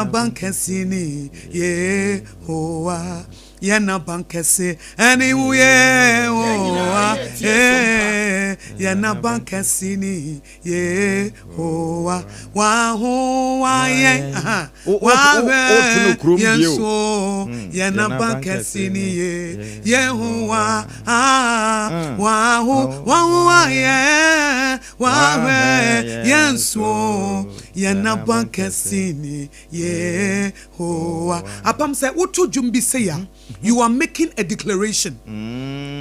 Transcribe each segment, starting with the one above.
bankesini Yehowa Yana bankesi aniwu Yehowa Yana bankesini Yehowa Wahowa ye Yeso Yana bankesini Yehowa Wahowa ye Yeso Yana bankesini Yehowa Apam say uto jumbi say ya. You are making a declaration.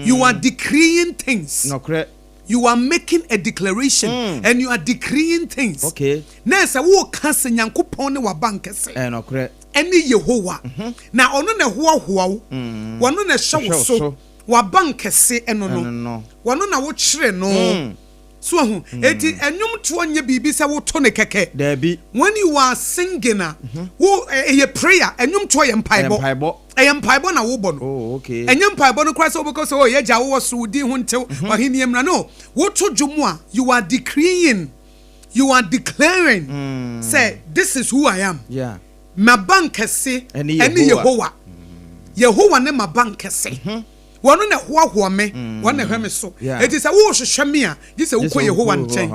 You are decreeing things. No correct. You are making a declaration and you are decreeing things. Okay. Na say wo ka se Nyankopon ne wa bank se. No correct. Eni Yehowa. Na ono na hoahoa wo. Wono na hye wo so. Wa bank se eno no. Wono na wo kire no. So eti enyum to anya bibi se wo to ne keke. Dabi. When you are singing wo a prayer enyum to ye mpaibo. Empire na wo bono. Oh, okay. Enyem mpaibo no kwase because oh ye ja wo so di ho ntew ohini emra no. Wo to dwomu a you are decreeing, you are declaring say this is who I am. Yeah. Ma bankese eni Yehowa. Yehowa ne ma bankese. Wono na hoahoa me, wono na hweme so. Eti say wo hwehwe me a, ji say wo ko Yehowa nchen.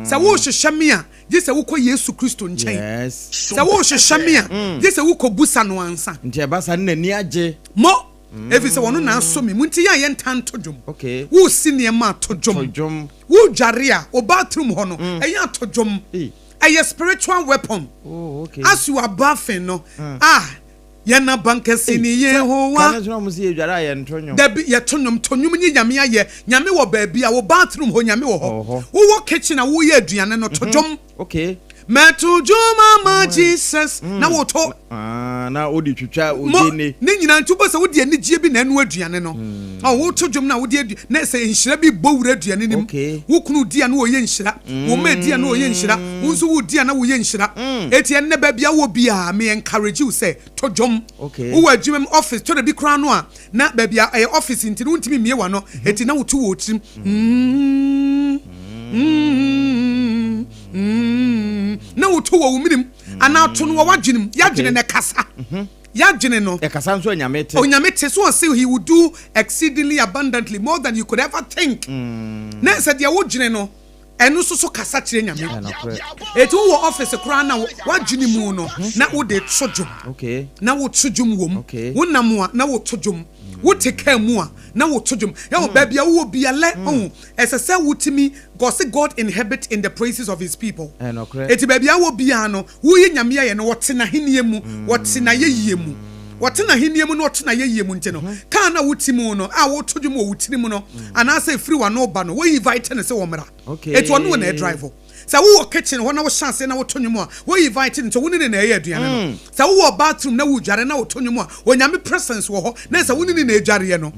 Say wo hwehwe me a, ji say wo ko Yesu Kristo nchen. Yes. Say wo hwehwe me a, ji say wo ko busa no ansa. Nti abasa na ni age. Mo evi say wono na so me, munti ya ye ntan todwom. Okay. Wo sine ma todwom. Wo dware a, o bathroom ho no, eya todwom. A spiritual weapon. Oh, okay. As you are bathing no, Yana bankesini Yehowa. Kana no musi edwara ye ntonyo. Dabi ye tonum ni nyame aye. Nyame wo baabi a wo bathroom ho nyame wo ho. Wo kitchen a wo ye aduane no todwom. Okay. Meto joma ma Jesus. Na wo to. Na odi twitwa odine. Ne nyina ntubo se wo de anigye bi na anu aduane no. Wo to dwom na wo de na se nhira bi bowura aduane nim. Wo kunu dia na wo ye nhira. Wo ma dia na wo ye nhira. Wo nso wo dia na wo ye nhira. Eti enne ba bia wo bia me encourage you say to dwom. Wo adwuma office to de bi kra no a na ba bia office ntini wo ntimi mie wa no. Eti na wo to wo trim. Na wo to wo minim ana to no wa dwenem ya dwene ne kasa ya dwene no e kasa nso anyamete onyamete so say he would do exceedingly abundantly more than you could ever think na said ya wo dwene no enu so kasa kire nyame etu wo office kura na wa dwene mu no na wo de todwom okay na wo todwom wom wo nam a na wo todwom wo teka mu a na wo todwom ya wo ba bia wo bia le esese wutimi God inhabit in the praises of his people. Eti ba bia wo bia no wo ye nyame ye no wote na henie mu wote na ye mu wote na henie mu no wote na ye mu nte no ka na wutimu no a wo todwom wo wutiri mu no ana say free wa no ba no wo invite ne se wo mra eti ono na drive sa wo kitchen ho na wo chance na wo tonwom a wo invite nto wo ne na ye aduane no sa wo bathroom na wo dware na wo tonwom a wo nyame presence wo ho na sa wo ne na adware no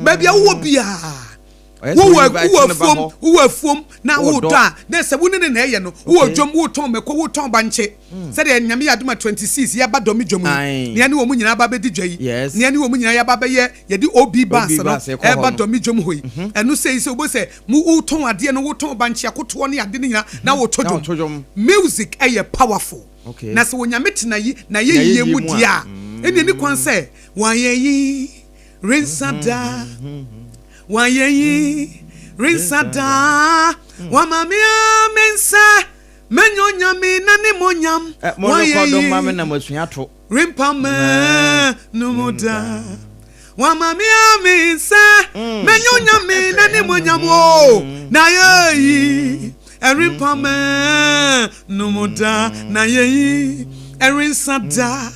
ba bia wo bia wo fom na wo da na se wo ne na ye no wo dwom wo ton meko wo ton banche se de nyame ya doma 26 ya ba domi dwom ne ane wo mu nyina ba bedi dwai ne ane wo mu nyina ya ba be ye di obi bass no e ba domi dwom hoi enu sei se obo se mu wo ton ade no wo ton banche akoto ne ade nyina na wo todwom music e powerful na se wo nyame tena yi na ye yie mu dia ene ni kwan se wan ye yi rinsada Wayeyi rinsada wamamia mensa menyonya mina ni monyam wayeyi rimpame numuda wamamia mensa menyonya mina ni monyam o na yeyi rimpame numuda na yeyi rinsada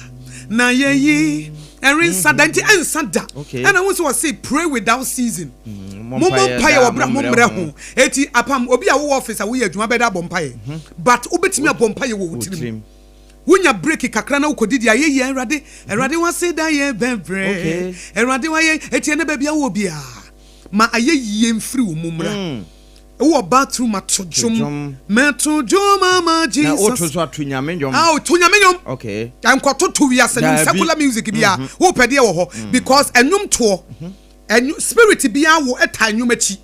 na yeyi Erin sadanti en sada and I want to say pray without ceasing momo paye obra momre ho eti apam obi a wo office a wo adwuma beda bompaye but obetimi abompaye wo wutirim wonya break kakra na ukodidi ayeyi erade wa say da ye bebre erade wa ye eti ene ba bia wo bia ma ayeyi emfiri wo momra wo bathroom atodwom metodwom ama Jesus na otozo atunyame ndwom tunyame ndwom okay ankoto to wi ase secular music bia wo pede wo ho because enwom to and spirit be a wo eta nwumachi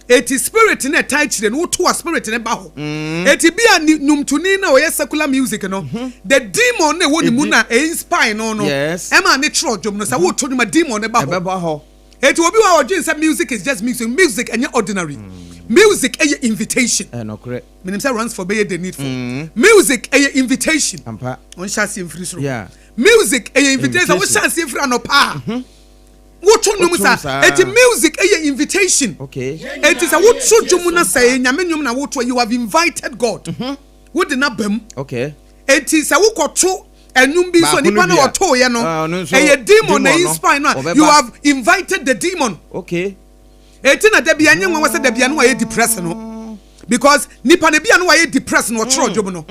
eti spirit na eta chire no to spirit ne ba ho eti bi a numtuni na o secular music no the demon na woni mu na inspire no ema ne tro dwom no sa wo to ma demon ne ba ho eti obi wa odwin say music is just music and ordinary music a invitation meaning say runs for be the need for music a invitation ampa on chance free so music a invitation we chance free anopa what no sa it music a invitation it is a what so dwom na say nyame nwom na what you have invited God what did not bem it is a wo koto enum bi so nipa na oto ye no a demon na inspire no you have invited the demon etina da bia nyen won say da bia no wa depressed no because nipa na bia no wa depressed no choro job no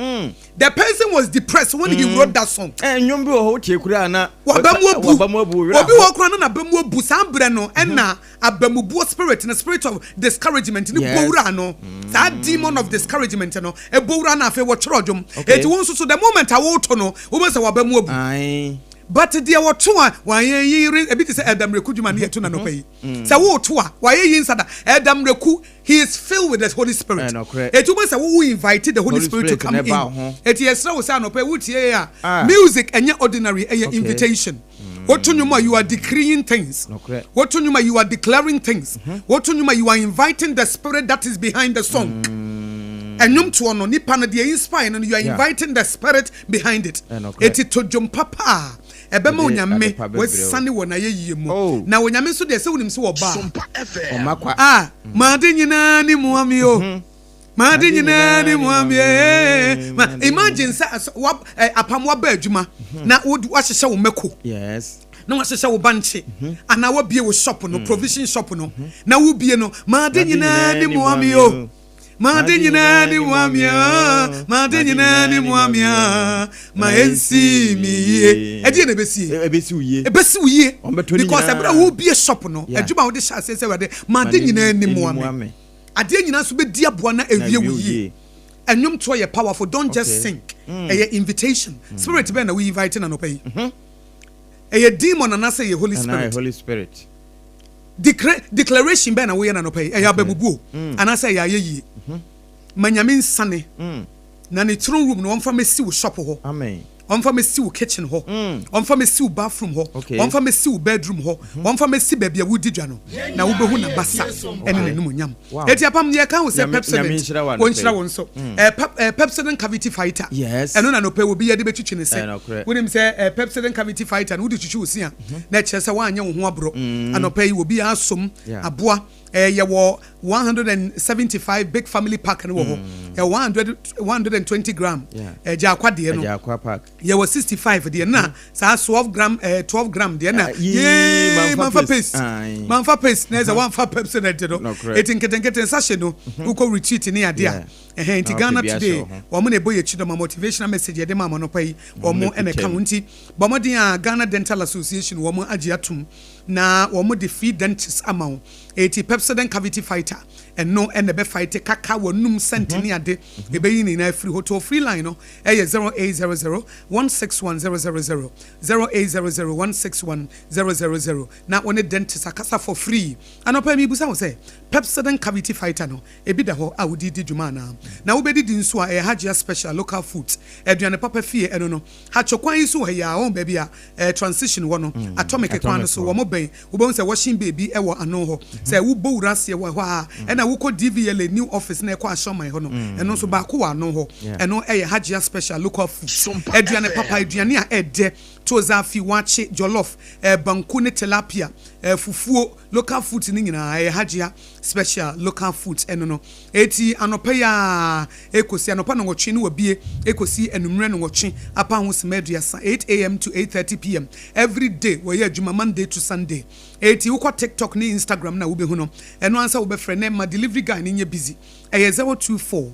the person was depressed when he wrote that song enwom bi ho tie kura na obi wo kura na bamu abu sambre no na abamubu spirit na spirit of discouragement ni bowura no that demon of discouragement no e bowura na afa wo choro jom eti won so the moment a wo to no wo be say wabamu abu but there were two why a bit say Adam Reku juma na to na no pay say wo to why yin sada Adam Reku he is filled with the Holy Spirit it you say we invited the Holy Spirit to come in it yes we say no pay wo tie music and ordinary a invitation what to you are decreeing things what to you are declaring things what to you are inviting the spirit that is behind the song and num to no nipa na dey inspire and you are inviting the spirit behind it it to jom papa ebema onyame wesane wona yeyiye mu na onyame so de se wonim se wo ba omakwa ma de nyina ni muami o ma de nyina ni muami imagine sa apam wa ba adwuma na wo hyehyɛ wo meko na wa hyehyɛ wo banche ana wa bie wo shop no provision shop no na wo bie no ma de nyina ni muami o Madinina ni mwamia, madinina ni mwamia, maensi miye. Edi na ebesi uye. Because abra wo be a shop no. Ejuma wo de sha say we de madinina ni mwamia. Ade nyina so be dia boa na ewie uye. Enwom to ye powerful, don't just think. A invitation. Spirit be na we invite na no pay. A demon and say Holy Spirit. Declaration be na we na no pay. E ya bamubu. And I say ya ye. Manyamin sane na ne throne room no on fa mesi wo shop ho amen on fa mesi wo kitchen ho on fa mesi wo bathroom ho on fa mesi wo bedroom ho on fa mesi baby a wo didwa no na wo behu na basa ene nanum nyam eti apam ye kan wo se pepsodent won chira won so pepsodent cavity fighter eno na no pe wo bi ye de betwitwe ne se wonim se pepsodent cavity fighter no wo de twitwe wo sia na che se wa anya wo ho abro anopa yi wo bi asom aboa ye wo 175 big family pack no ho 120 gram jakwa de no jakwa pack ye was 65 de na sa 12 gram de na manfa pace na za 1 percent no etinketenketen sashe no uko retreat ni ade a enti Ghana today wo mo na boye chido ma motivational message de ma no pai wo mo ene ka wonti bo mo de Ghana Dental Association wo mo agi atum na wo mo de free dentists amount 80 Pepsodent cavity fighter and no and the fight kaka wonum sentini ade e be yin na free hotel free line no e 0800 161000 0800 161000 na one dentist akasa for free anopa mi busa wo say Pepsodent cavity fighter no e bi da ho a wodi di djuma na wo be di nso a Hagia special local foods aduane papa fie eno no ha chokwan yi so ya won ba bia transition wo no atomic kwan so wo mo ben wo be say washing baby e wo ano ho say wo bo wurase wo ha e na wo ko DVL new office na e ko ashoman ho no eno so ba ko wa no ho eno e Hagia special local foods aduane papa aduane a ede toza fi wache jollof banku ne tilapia fufuo local foods ni nyina Hagia special local foods eno no eti anopa ya ekosi anopa no wotwe ne wabie ekosi enumre no wotwe apa ho semeduasa 8 am to 8:30 pm every day we ya adwuma Monday to Sunday eti wo TikTok ni Instagram na wo be hu no eno ansa wo be frɛ ne ma delivery guy ni nya busy 024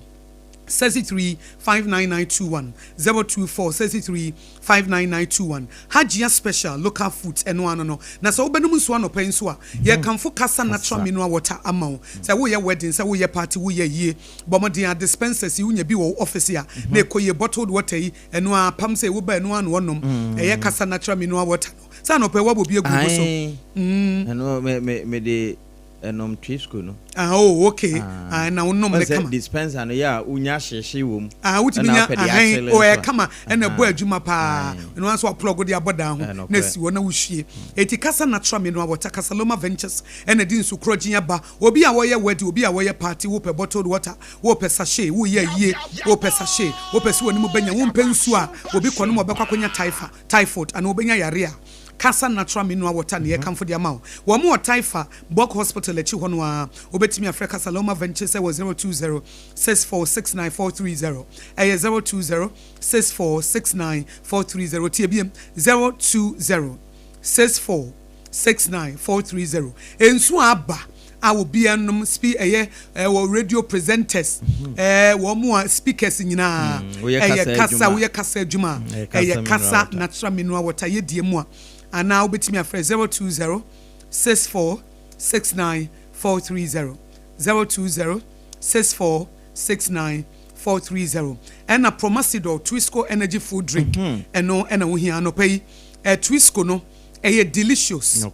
635991 024 635991 Hagia special local foods eno ano no na so obenum nso anopa nso a ye kanfo kasa natural mineral water amount say wo ye wedding say wo ye party wo ye yie bomodin dispensers yi unya bi wo office ya na ekoye bottled water yi eno a pam say wo ba eno ano wonom ye kasa natural mineral water sa no pe wabo bi egu so eno me de enom twisco no oh okay na wonom le kama dispenser no ya unya hyehye wom wutiminya o e kama na bo adwuma pa no anso plug de aboda ho na si wo na wuhwie eti kasa natural me no water Casaloma Ventures na di nsu kroginya ba obi a wo ye wedding obi a wo ye party wo pe bottled water wo pe sachet wo ye yie wo pe sachet wo pe si woni mu benya wo mpe nsu a obi kono mo bekwa konya typhoid ana obenya yare a Casa natural mineral water near come for the amount. One more Taifa, Bok Hospital, let you honor. Obetimi Africa Casaloma Ventures was 020 6469430. A 020 6469430. TBM 020 6469430. And so abba. I will be an speak radio presenters one more speakers in na kasa we kasa juma kasa natural mineral water ye die mo and now betimi afre 020 6469430 020 6469430 and a Promasidor Twisco energy food drink and no and we here no pay Twisco no delicious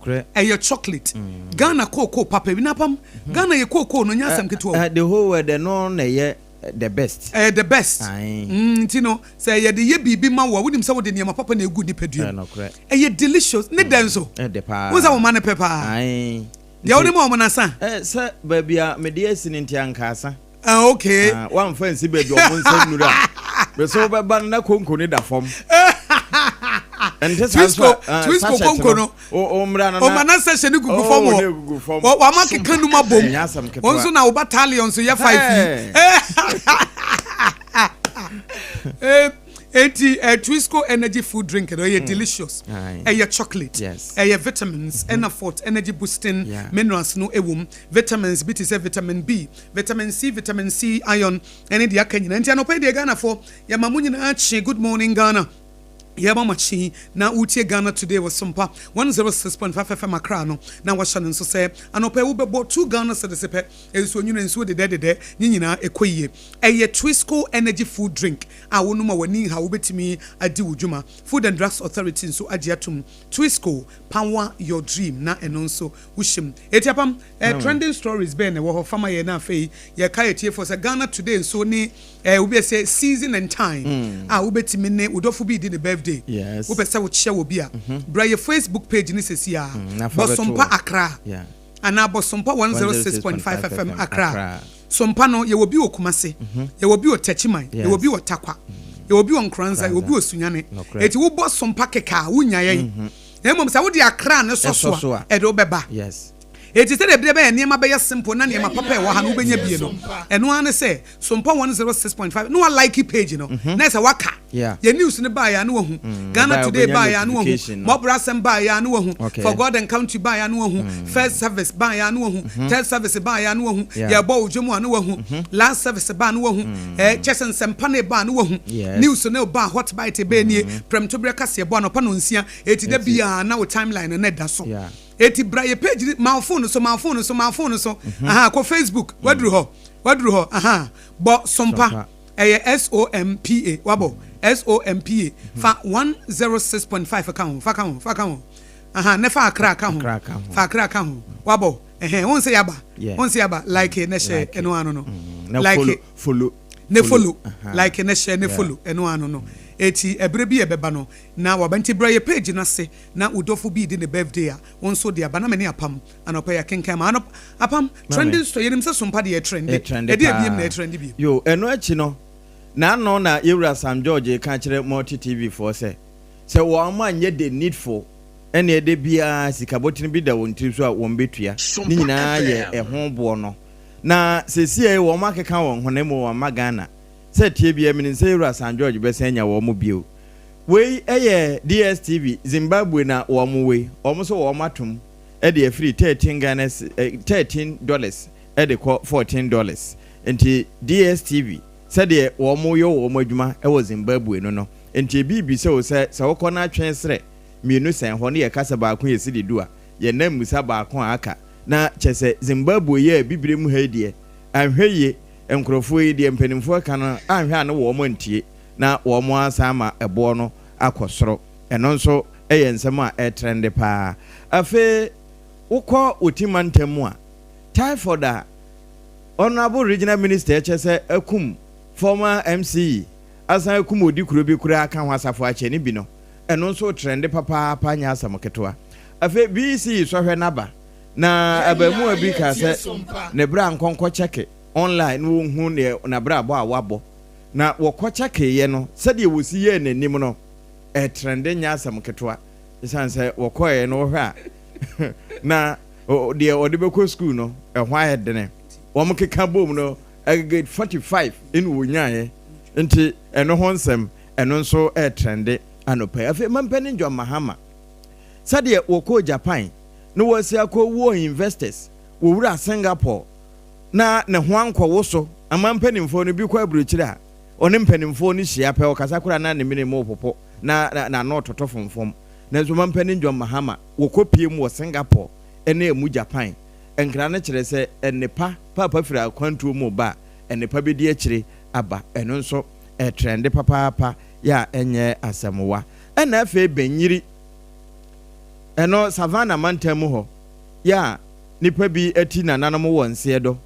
chocolate Ghana cocoa papa winapam Ghana ye cocoa no nyasam keto the whole world no na the best the best tino say ye de ye bibi ma wo wonim say wo de niam papa na egu nipadua delicious ne denso wo say wo ma ne pepper de wo dem wo na sa say babia me de asini ntiankasa okay one fancy baby o mo nsa nura be so be ban na konko ni da fom and just Twisco konkono o mra na o manasa sheni gugu fom o wa make kanuma bom onso na o battalion so ye 5 Twisco energy food drink delicious chocolate vitamins energy energy boosting minerals no ewum vitamins B to say vitamin B vitamin C iron any dia kanyina ntia no pe de Ghana for ya mamunyi na achi good morning Ghana Yaba machi na utie Ghana today was Sompa 106.5 FM Accra no na washan nso say anope wo bebo 2 Ghana cedis enso nyuna nso de nyina ekoyie Twisco energy food drink a wonuma wani ha wo betimi adi wudwuma Food and Drugs Authority nso agiatum Twisco power your dream na eno nso wushim etiapam trending stories be na wo fama ye na afei ye ka etie for say Ghana today nso ni we be say season and time a wo betimi ne udofo bi di the yes wo pese wo chia wo bia bra your Facebook page ni sesi a Sompa Accra ana Sompa 106.5 FM Accra Sompa no ye wo bi okumase ye wo bi otachiman ye wo bi otakwa ye wo bi onkranza ye wo bi osunyane eti wo Sompa keka wo nyaye emom sa wo di Accra ne soso e do beba yes It is said that niema be simple na niema papa wo ha no benya bie no eno ane say Sompa 106.5 no like page no na say waka ye news ne ba ya no hu Ghana today ba ya no hu Mobrasem ba ya no hu for God and country ba ya no hu first service ba ya no hu third service ba ya no hu ye bo odwemu no hu last service ba no hu chesen sempane ba no hu news ne ba hot bite be nie prem to breka se bo no pa no nsia eti da bia na wo timeline na da so eti braye page my phone so aha ko Facebook wadru ho bo Sompa SOMPA wabo SOMPA fa 106.5 account aha nefa Accra account fa Accra account wabo won say yaba like na share eno ano no like follow like na share ne follow eno ano no eti ebre bi ebeba no na wabanti braye page na se na udofo bi di ne birthday a wonso de aba na me ne apam anopa ya kenkan ma apam trending story nim se Sompa de trend e de biem na trend bi yo eno achi no na no na Yewura Sam George ka kire multi TV for se wo ma nye the needful ene e de bia sikabotini bi da wonti so a won betua ni nyina ye ho bo no na sesie wo ma keka won honemu wa magana se tie bia mi se Yewura Sam George be senya wo mo bio we DSTV Zimbabwe na wo mo we wo so wo matum e de free $13 e de $14 enti DSTV said de wo mo yo wo mo adwuma e wo Zimbabwe no enti bibi se wo se wo kɔ na atwen sere mienu sen ho ne ye kasa ba ko ye sidi dua ye nam musa ba ko aka na kyese Zimbabwe ye bibire mu ha die anhweye enkrofo yi die mpanimfo ka no anhwe ane wo mo ntie na wo mo asama ebo no akosoro eno nso nsɛm a trend pa afe wokɔ otimantam a typhoid a honorable regional minister say akum former MCE asan akum odi kuro bi kura kan ho asafo ache ne bi no eno nso trend papa nya asam ketwa afe BC so hwe naba na abamu abi ka say ne bra nkonko check online wo hu ne na bra abo awabo na wokɔ check ye no sɛde wosi ye nanim no trend nya asam ketwa isan say wokɔ ye no hwe a na de odebeko school no ehwa hedene wo mkeka bom no grade 45 in wonyae nti eno ho nsem eno nso trend anopa afi mampani njo mahama sade wokɔ Japan no wasi akɔ wo investors wo wura Singapore na ne ho ankɔ wo so amampanimfo no bi kɔ aburokyire a one mpanimfo no hia pɛ okasa kora na ne mene mo popo na no toto fomfom na zo mampani njo mahama wokɔ piem wo Singapore ene emu Japan enkra ne kyerɛ sɛ enepa papa fira kwantuo mu ba enepa be di akyire aba eno nso trend papa ya enye asamuwa ena afa benyiri eno savannah mantam ho ya nipa bi ati nananom wonse do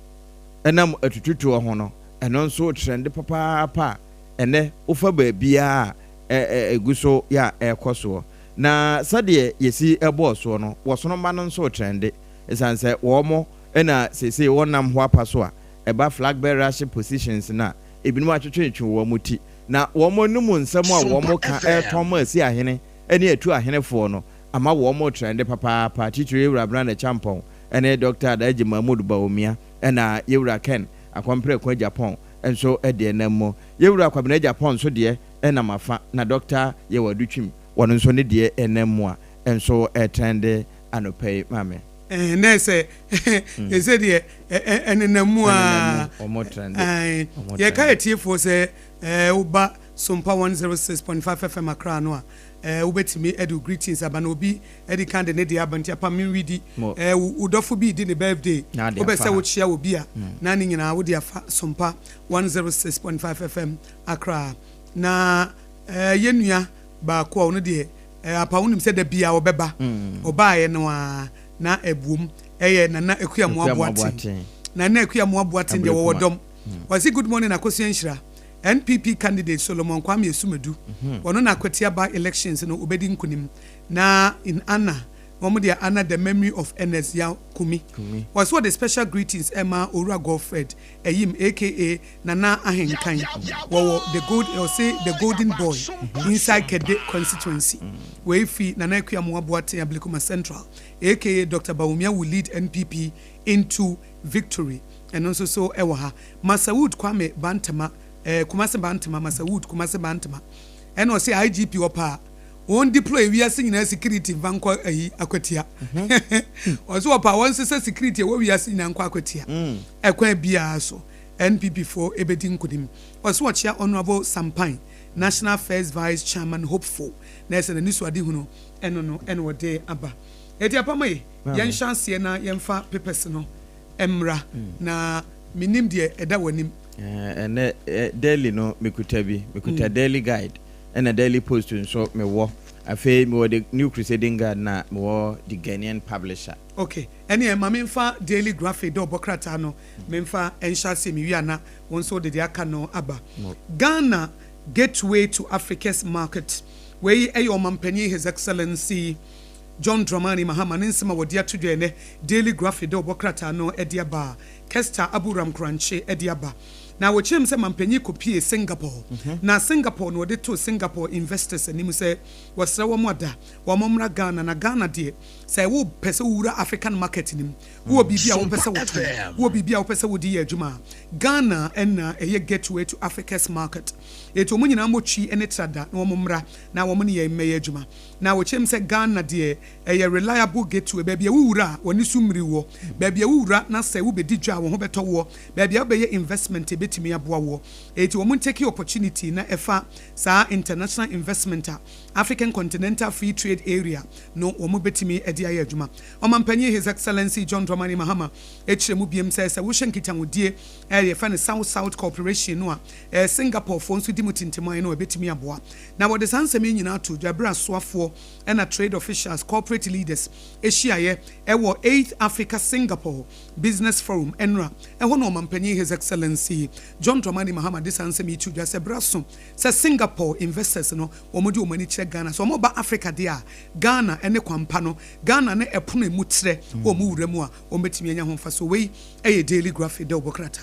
enam atututu ho no eno nso trend papa ene ufa ba bia eguso ya ekoso na sade yesi eboso no wosono ma no nso trend esanse womo ena sese wonam ho apaso a eba flag bearership positions na ebinum atwetwetwe wo muti na womo num nsam a womo ka etom asi ahene ene atu ahene fo no ama womo trend papa titire Ewura Brand Champon ene Dr. Adaji Mahmoud Baomia ena Ewura Ken akompre kwa Japan enso ede enamo Ewura kwabena Japan so de ena mafa na Dr. Yewadutwim wono nso ne de enamo a enso trend anopai mame nese ese de enenemu a ye ka etifo se uba Sompa 106.5 FM akra no a ubetimi edu greetings aba na obi edi kande ne de abanti apa min widi udofo bi di ne birthday obese wo chia obi a na ni nyina wo de afa Sompa 106.5 FM akra na yenua ba ko ono de apa wonim se da bia obeba oba ye no a na ebuom eye na ekuamu aboate na ekuamu aboate de wo dom wasi good morning Akosua nhyira NPP candidate Solomon Kwame Esumedu ono na Akosua elections no obedi nkunim na in Anna Momudia Anna the memory of NS ya Kumi was what the special greetings Emma Ora Godfred Eyim aka Nana Ahenkan wo the good or say the golden boy inside Kede constituency we fi Nana Ekuamu Aboate Ablikuma Central aka Dr. Baumia will lead NPP into victory and also so ewaha Masawood Kwame Bantama Kumase Bantama Masawood Kumase Bantama and was say IGP opa on deploy we are seeing security vanko akwatia also opa one security we are seeing anko akwatia ekwan bia so NPP for ebedi nkudim also watchia honorable Sampan National First Vice Chairman hopeful na se na nisu ade hu no eno no eno wode aba eti apamai yen chance na yen fa papers no emra na minim de eda wanim ene daily no mekuta daily guide and a daily post so me wo afi me wo the New Crusading Guard na me wo the Ghanaian publisher okay ene ma memfa daily graphic do bokrata no memfa ensha se mi wi na won so de aka no aba Ghana gateway to Africa's market where ayo mampani His Excellency John Dramani Mahama nsema wodi atudwe ne daily graphic do bokrata no ediaba Kester Aburam Kranche ediaba na wo chem se mampanyi kopie Singapore na Singapore no de to Singapore investors animu se wasra wo moda wo momra Ghana na Ghana de se wo pese wura African market nim wo bibia wo pese wo bibia wo pese wo di adwuma Ghana na eye gateway to Africa's market eto mo nyina mo twi ene trada na wo momra na wo ne ye meye adwuma na wo chem se Ghana de eye reliable gateway bibia wo wura woni sumri wo bibia wo wura na se wo bedi dwa wo ho beto wo bibia wo be investment betimi aboa wo eti wo mun take opportunity na efa sa international investment African Continental Free Trade Area no wo mu betimi edi aye adwuma omampanyi His Excellency John Dramani Mahama echiremu biem se wo hyenkitangudie ye fa ne South Corporation no Singapore fo nso di mutinteman no betimi aboa na wo de sansem nyina to dwabra soafo na trade officials corporate leaders ehyiaye ewo 8th Africa Singapore Business Forum enra eho no omampanyi His Excellency John Dramani Mahama de sansem itu dwa se braso se Singapore investors no omodi omani kire Ghana so omoba Africa dia Ghana ene kwampa no Ghana ne epono emu kire omu wuremu a ombetimi anya homfa so wei eye daily graphic de obokrata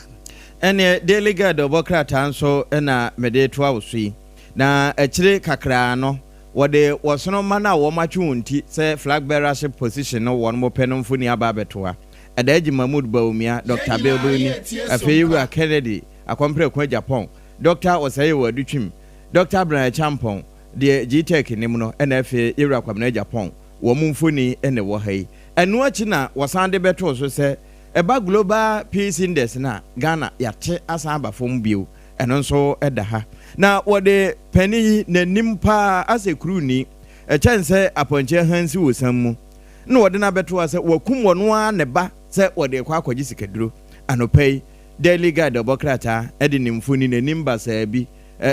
ene daily guide obokrata nso na mede to awosui na ekire kakra no wode wosono mana wo matwe wonti se flag bearership position no won mo penomfo ni aba betoa Adaji Mahmoud Baumia Dr. Belboni Afeyiwa Kennedy akompre kwa Japan Dr. Osaye Wadutwim Dr. Brian Champon de GTech nim no NFA Ira kwamna Japan wo mumfoni ene wo hai enu achi na wasande beto so se eba global peace index na Ghana yate asa abafom bio eno nso eda ha na wode pani na nimpa asekuru ni chense aponche hansi wosammu na wode na beto ase wakum wono a ne ba se wode kwa akwaji sikaduro anopei daily guide obokrata edi nimfoni na nimba sa bi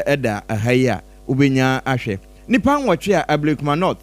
eda ahaya ubenya ahwe nipa nwotwe a Ablekuma North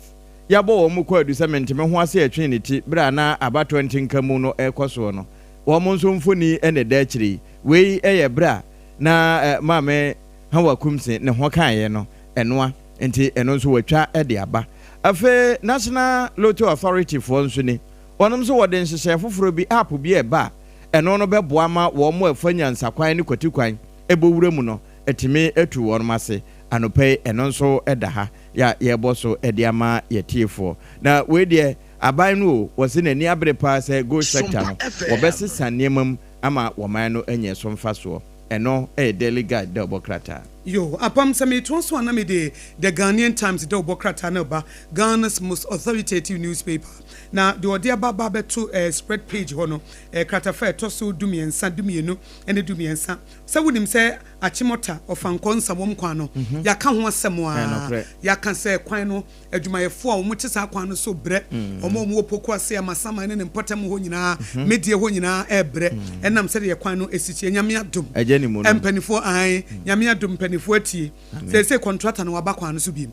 yabo wo mu kwadu cement me ho ase atwe ne ti bra na aba 20 nkamu no ekoso no wo mo nso mfoni ene da akiri wei eye bra na mame hawa kumse ne ho kaye no enoa enti eno nso watwa ede aba afe National Lottery Authority for nso ni wonom so wode nhyehyɛ foforo bi app bi eba eno no beboa ma wo mo afanya nsakwan ne kwatikwan ebowura mu no etime etu wonom ase anope eno nso edaha ya yeboso ediama yetiefo na we de aban no wose nani abrepa se go sector no wobese sanemam ama woman no enye so mfaso eno daily guide de obokrata yo apam same to so na me the Ghanaian Times de obokrata na ba Ghana's most authoritative newspaper na the Odehyieba beto spread page hono krata fa to so dumiensa dumienu ene dumiensa se wonim se achimota ofanko nsamom kwan no yaka ho asem a yaka se kwan no adwumayefo a wo mutisa kwan no so bre omo opoku ase amasama ne mpotam ho nyina medie ho nyina ebre enam se de kwan no esitie nyame adom empanifo an nyame adom empanifo atie se contractor no waba kwan no so biem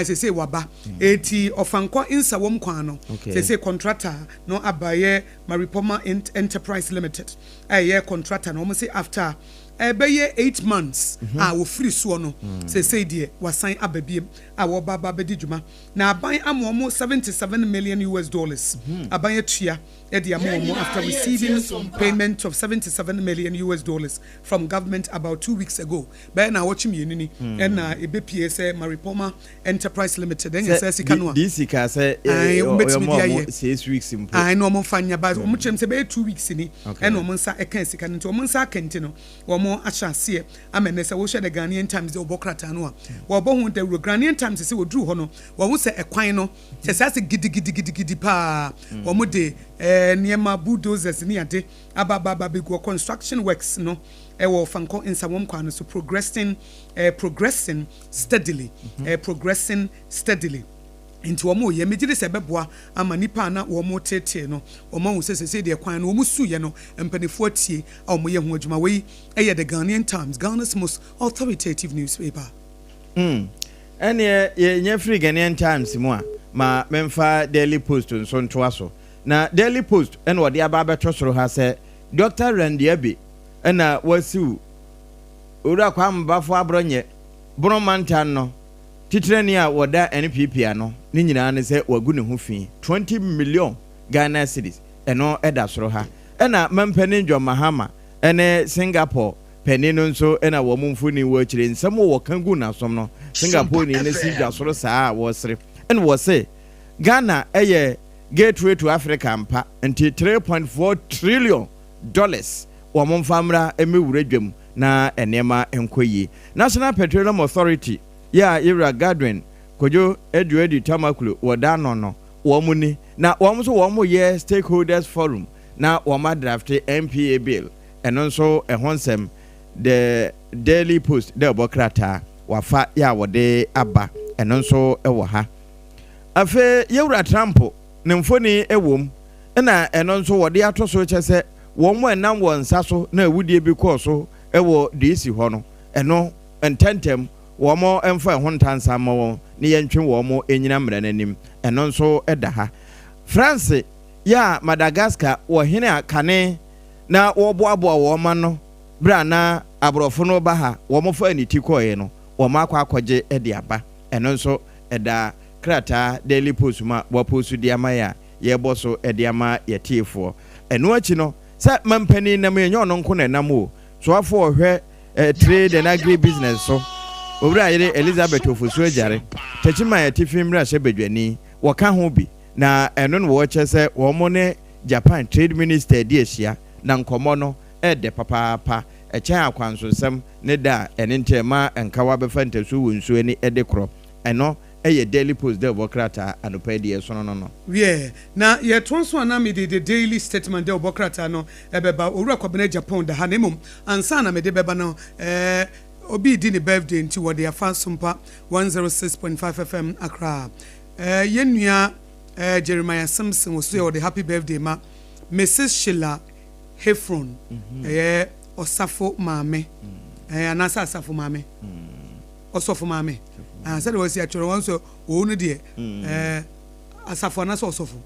se waba eti ofanko nsawom kwan no se contractor no abaye Maripoma Enterprise Limited aye contractor no mo say after ebeye 8 months wo free so no say die wasan ababiem wo baba bedi djuma na aban amomo $77 million aban atua e de amomo after receiving payment of $77 million from government about 2 weeks ago by na watchim yenini and na ebepie say Maripoma Enterprise Limited en say sika no this ka say 6 weeks impo I no mo fanya ba mo chem say be 2 weeks ni en no mo nsa e kan sika nti mo nsa kenti no mo achase amene say wo hwe the Ghanaian Times the obokrata no a wo bo hu the Ghanaian Times say wo dru ho no wo hu say ekwan no say gidi pa wo mo de niema bulldozers ni ade ababa big construction works no ewo fanko insawom kwa no so progressing steadily into omo ye megide se beboa ama nipa na omo tete no omo hu se de kwan no omo suye no empanifo atie a omo ye ho adwuma wei eye the Ghanaian Times, Ghana's most authoritative newspaper. Ene ye nya free Ghanaian Times mu a ma memfa Daily Post nso nto aso na Daily Post ene Odehyieba beto soro ha se Dr. Randiabe ena wasiu ora kwa mbafo abronye bromantan no titreni a woda NPP ano ni nyina ne se wagu ne ho fi 20 million Ghana cedis eno eda soro ha ena mempani John Mahama ene Singapore penino nso ena wo mumfuni wo kire nsem wo kangu na som no Singapore ni ne sija soro saa wo sere ene wo se Ghana eye gateway to Africa mpa nti $3.4 trillion wo momfamra emewura dwam na enema enkoyi National Petroleum Authority ya Ira Gadwin kojo edu tamakulu woda no wo muni na wo so wo mo ye stakeholders forum na wo ma draft MPA bill eno nso ehonsem the Daily Post de bokrata wafa ya wode aba eno nso ewo ha afe yewura Trump ne mfoni ewom na eno nso wode atoso chese wo mo enam wo nsa so na awudie bi kɔ ewo DC hɔ no eno ententem wo mo emfa ho ntansa mo ne yentwe wo mo enyina mra nanim eno nso eda ha France ya Madagascar wo hene akane na wo boaboa wo ma no bra na abrofo no ba ha wo mo fa aniti koye no wo ma akwaje ede aba eno nso eda krata Daily Post ma wo post di ama ya ye boso ede ama yetiefo eno achi no sa mampani na me nyo no nko na nam o so afo ohwe trade and agri business so obra yire Elizabeth Ofosu ajare techima yetifim ra hye badwani wo ka ho bi na eno no wo chese wo mo ne Japan Trade Minister di ehia na nkomo no ede papa echen akwansosem ne da ene ntema enkawa be fantasu wonsu ani ede kro eno eye Daily Post de bokrata anopa die so no na ye tonso ana me the Daily Statement de bokrata no ebeba owura kwabena Japan da hanemum ansa na me de beba no obi di ne birthday nti wo de afa Sompa 106.5 FM Accra yenua Jeremiah Simpson was the happy birthday ma Mrs. Sheila Hefron Osafo Mame anasa Asafo Mame Osofo Mame said was here to one so onu de Asafo anasa Osofo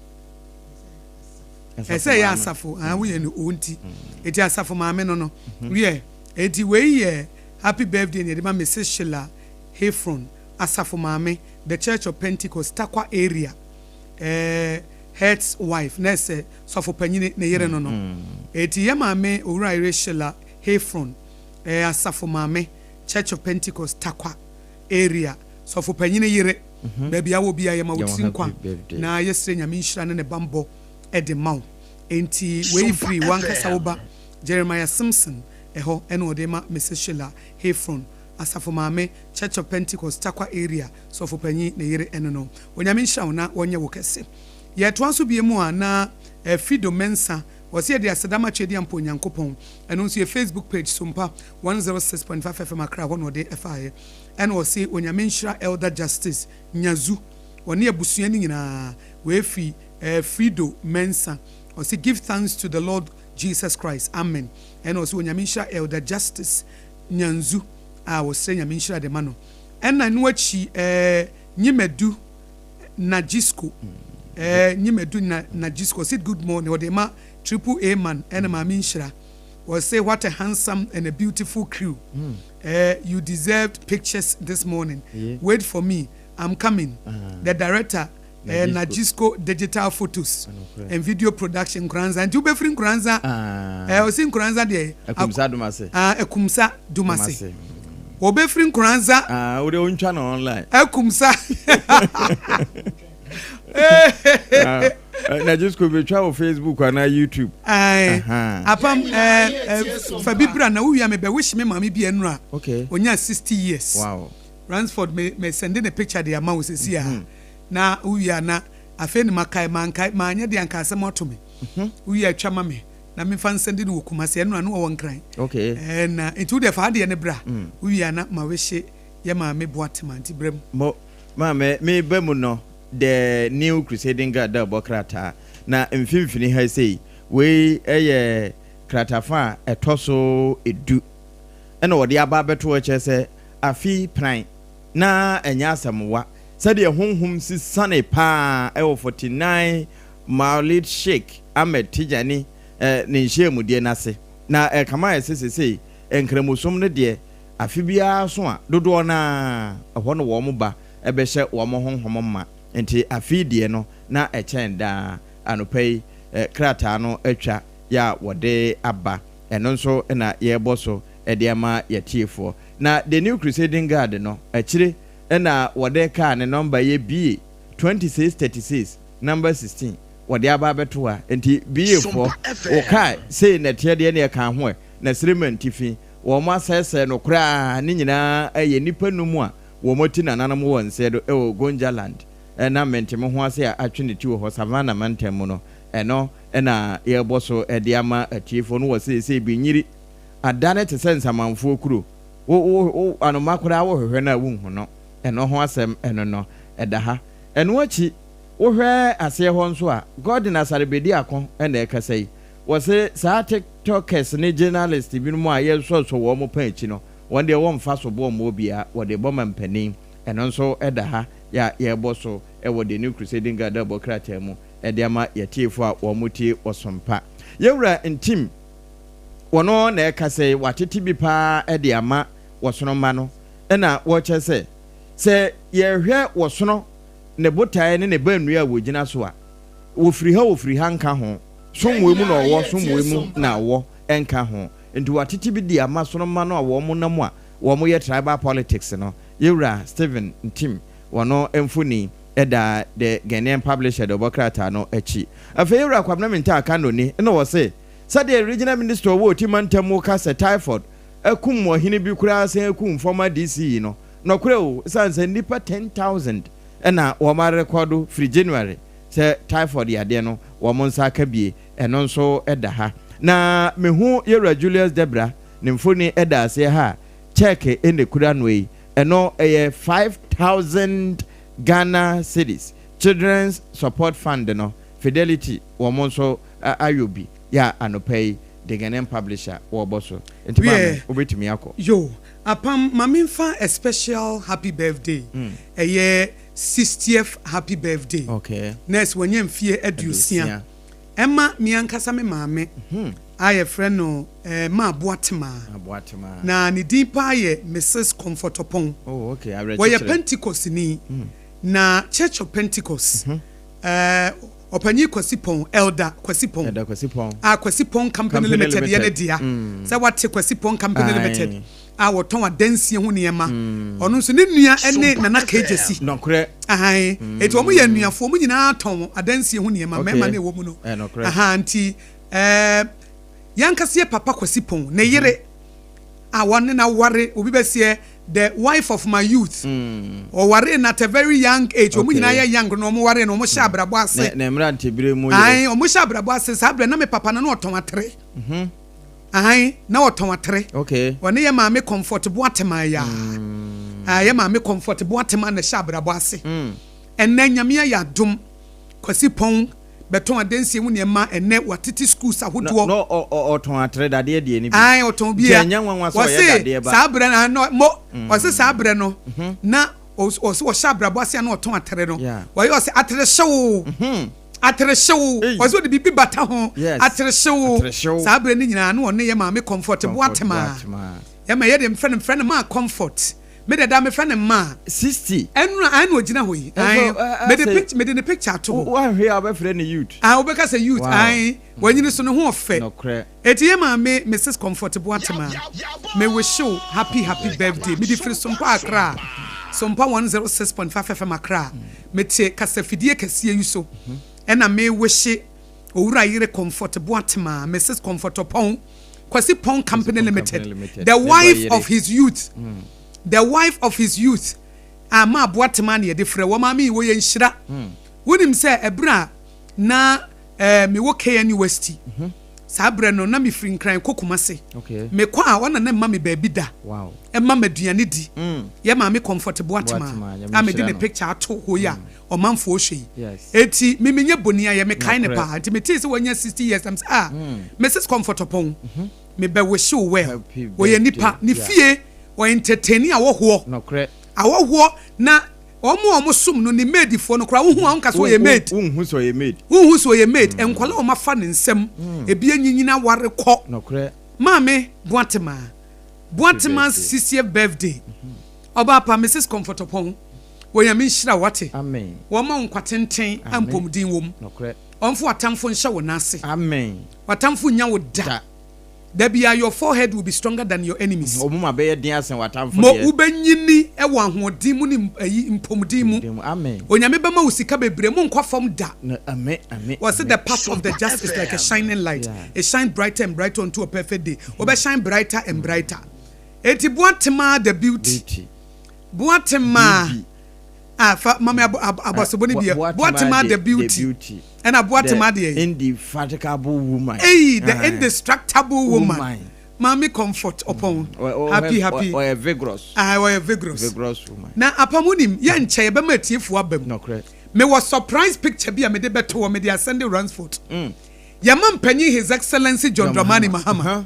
say Asafo we no onti eti Asafo Mame no we eti we happy birthday ne ma Mrs. Sheila Hefron Asafo Mame the Church of Pentecost Takwa area Head's wife nese sofo panyine ne yere no eti ye maame owura Sheila Hefron Asafo Mame Church of Pentecost Takwa area sofo panyine yere baby awo bia ye ma wotin kwa na yesre nyame nhira ne bambo ede maw enti we free wankasa wo ba Jeremiah Simpson eho eno de ma Mrs. Sheila Hefron Asafo Mame Church of Pentecost Takwa area sofo panyi ne yere eno no onyame nhira wona wonye wo kese ye to anso biemu a na Fido Mensa was here the Asadama Chedi ampo Nyankopon and on your Facebook page Sompa 106.5 FM Accra one day FI and was say onyame nhira Elder Justice Nyazu woni abusua ni nyina we fi Fido Mensa or say give thanks to the Lord Jesus Christ amen and also onyame nhira Elder Justice Nyanzu I was saying onyame nhira de mano and na no achi nyimedu Najisco nyimedu Najisco said good morning or the ma triple A man and ma minshira was say what a handsome and a beautiful crew you deserved pictures this morning wait for me I'm coming the director Najisco digital photos and video production Kranza and you be free Kranza I was in Kranza there Akumsa Dumase Akumsa Dumase obe free Kranza we dey channel online Akumsa na just go be try Facebook and YouTube apam fabibra na uya me be wish me mama bi enura okay onya 60 years wow Ransford me sending a picture the amount we see here na uya na afeni makai mankai manya de anka asem oto me uya twama me na me fan sending wo kumase enura no wo nkran okay na into the fa de ne bra uya na ma we hye ye ma me boatemanti brem mo ma me bemu no the new crusading god da bokrata na mfimfini ha sei we kratafa etoso edu ena wode aba beto che se afi pran na enya asamwa sade honhom si sane pa 49 Maulid Sheikh Ahmed Tijani ne nhyiamu de nase na kama sesese enkramosom ne de afi bia so a dodo na ho no wo mo ba ebehye wo mo honhom ma enti afidie no na echen da anopai krata no atwa ya wode aba eno nso na ye boso ede ama yetiefo na the new crusading guard no akire na wode ka ne number ye bi 2636 number 16 wode aba beto a enti bi fo o kai say na tiede ne ka ho na sremanti fi wo ma sese no kra ni nyina ye nipa numu a wo moti nananam wo nsedo e Gonjaland na mentemo ho ase a atweneti wo Savannah mantemo no eno na ye boso ede ama atiefo no wo se bi nyiri adane te sense amanfo kuro wo anoma kura wo hwehwe na wo hu no eno ho asem eno no eda ha eno achi wo hwe ase ho nso a god na sarebedi akon ena ekasai wo se sa tiktokers ne journalist bi no a ye so wo mo pan echi no won de wo mfa so bo mo bia wo de bo mampanin eno nso eda ha ya ye bo so e wo de new crusading god abokrata mu e de ama ye tiefo a wo mutie osompa yewura ntim wono na ekasai watete bi pa e de ama wosonoma no ena wo che se ye hwe wosono ne botae ne banua wogina so a wofiri ha nka ho somwe mu na owo somwe mu na wo enka ho nti watete bi di ama sonoma no a wo mu na mu a wo mu ye tribal politics no yewura Stephen Ntim wono emfuni eda the Ghanaian publisher the Bokrata no echi afei yewura kwabna menta aka no ni na wo se the regional minister wo timantamu ka se typhoid akum mo hini bi kura se akum former DC no no kura o sanse nipa 10,000 ena wo ma record free January se typhoid ya de no wo mo nsa ka bie eno nso eda ha na mehu yewura Julius Debra ne mfoni eda se ha check ene kura no yi eno 5,000 Ghana cedis children's support fund no Fidelity wo mo nso ayobi ya anopay the Ghanaian publisher wo boso enti obetumi akọ yo apam mamimfa a special happy birthday eye 60th happy birthday okay next wenye mfie adusia emma miankasa me maame aye friend no ma Aboatema na ne din pa ye Mrs Comfortopon oh okay I read we Pentecost ni na Church of Pentecost Opanyi Kwasipon elder Kwasipon Kwasipon company limited ye dia say what Kwasipon company limited woton adansie ho niema ono nso ne nua ene nana kejesi nokre eti omo ye nuafo mu nyina aton adansie ho niema mema na ewo mu no nti yankase papa Kwasipon ne yere won na ware obi besie the wife of my youth or ware at a very young age omo nyina ye young no omo ware no omo sha abrabo ase na mrante bire mu ye omo sha abrabo ase sa abre na me papa na oton atere na oton atere okay woni ye maame comfortable atema ya ye maame comfortable atema na sha abrabo ase enna nyame ya dom Kwasipon beton adansie mu niema enne watiti schools ahodo no oton atere dade de ni bi oton bia nya nwanwa so ye dade ba sa abre na no mo o se abre no na o se wo sha abrabo ase na oton atere no wo ye o se atere hyew atere hyew o se o de bibi bata ho atere hyew sa abre ni nyina na won ye maame comfortable atema ye ma ye de friend ma comfort me da me friend ma 60 anu ogina ho yi me de picture to wo hwe aba friend youth obeka say youth wanyini so no ho ofe eti ye ma me Mrs Comfortable atema me wish you happy birthday me di free Sompa Accra Sompa 106.5 FM Accra me tie kasafidie kase yuso ena me wish owura yire Comfortable atema Mrs Comfortopon Kwasipon company limited the wife of his youth the wife of his youth ama Aboatema na ye defre wo ma mi wo ye nhira wonim se ebra na me wo KN University sabre no na me free nkran kokumase me kwa a wona na ma me ba bi da wow e ma maduane di ye ma me Comfortable atema a me di ne picture ato ho ya o manfo ohwe eti me menye boni aye me kan ne pa enti me tee se wonya 60 years am Mrs Comfortable me be wish you well wo ye nipa ni fie o entertain awoho nokre awoho na omo sum no ni maid fo no kra wo hu anka so ye maid wo hu so ye maid enkwala o mafa ne nsem ebi anyinyina ware kọ nokre maame Aboatema 60th birthday oba pa Mrs Comfortopon wo ya min hira wate amen wo ma nkwatenten ampomdin wom nokre onfo atamfo nhye wo nase amen watamfo nya wo da your forehead will be stronger than your enemies. Omuma be din asen watamfo mo ubenyini e wo ahoden mu ni mpomdin mu. Amen. Onyame bema usika bebre mu nkwa fam da. Amen. Was it the path of the just is like a shining light. It shine brighter and brighter unto a perfect day. Obe shine brighter and brighter. Eti Aboatema the beauty. Aboatema mama abasoboni bia Aboatema the beauty. And Aboatema the indefatigable woman. The indestructible woman. Mami comfort upon. Happy. Or a vigorous. Or a vigorous. Vigorous woman. Now, Apamunim, yan chair be met if wabem. No correct. Me was surprise picture be a me de beto me de Odehyieba Ransford. Yaman penny His Excellency John Dramani Mahama.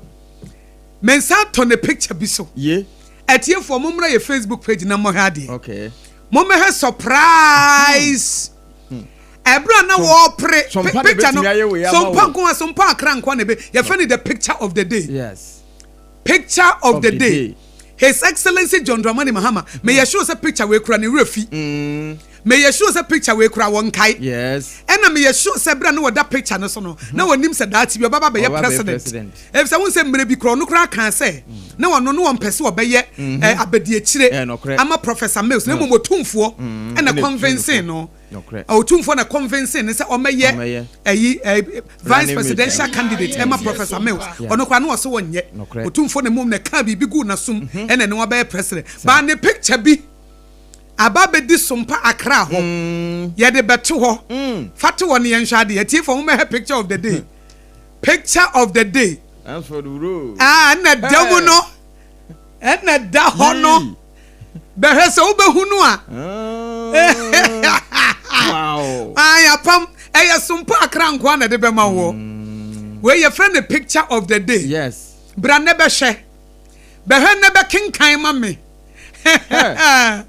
Men sat on the picture be so. Yeah. At here for Mumra your Facebook page na mo hadi. Okay. Mumma has surprise. Ebra na wo pre picture no. Sompa ko sompa akran ko na be. You find the picture of the day. Yes. Picture of the day. His Excellency John Dramani Mahama. May you show us a picture we kura ni refi. May you show us a picture we kura won kai. Yes. And may you show us ebra no that picture no so no. Na wonim say that be baba be president. If someone say mre bi kura no kura kan say. Na wono no won pese obeye abedi akire. Ama Professor Mills na momotumfo and na convincing no. Otumfo na convincing say omeye vice presidential candidate Emma Professor Mills. Ono kwa no so wonye. Otumfo na mum na ka bi gu na sum and na no be president. Ba ne picture bi Ababe di Sompa Accra ho. Ye de beto ho. Fatu won ye nhade. Ye tie for mo me picture of the day. Picture of the day. Ransford ro. Na demu no. Na da ho no. Be hese wo behu no a. Wow. Apam Sompa Accra nkwa na de be ma wo. We ye friend the picture of the day. Yes. Bra ne be hwe. Be hwe ne be kinkan ma me. I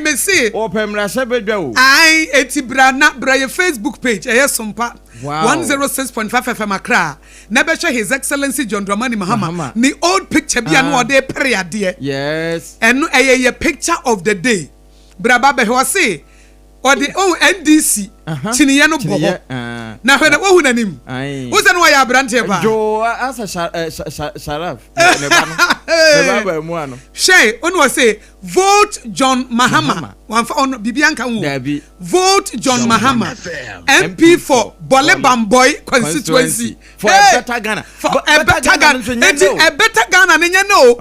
may say open rasebedwa I etibra na bra your Facebook page Sompa 106.5 FM Accra na be share His Excellency John Dramani Mahama ni old picture bia no de periade yes eno ye picture of the day bra ba be ho say or the NDC chiniye no bobo na hwe na wohu nanim wo se no ya brante ba jo asa sharaf ne ba mu ano shay onu say vote John Mahama wan fa on bibianka wu vote John Mahama MP for Bolebamboy constituency for a better Ghana for a better Ghana a better Ghana ne no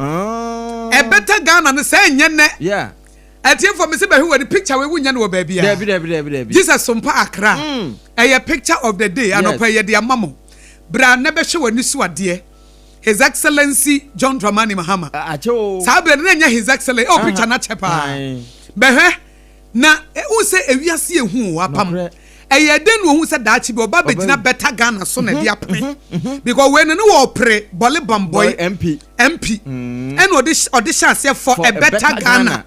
a better Ghana ne say nye yeah At here for me say who the picture we wunya no baby Debbie. Jesus Sompa Accra. A picture of the day and opay the amamo. Bra never show any suade. His Excellency John Dramani Mahama. Sabe na His Excellency picture na chepa. Behe na who say ewiase ehu apam. Den who said that be oba begina better Ghana so na dia pre. Because when no wo pre Bolebamboy MP. And audition say for a better Ghana.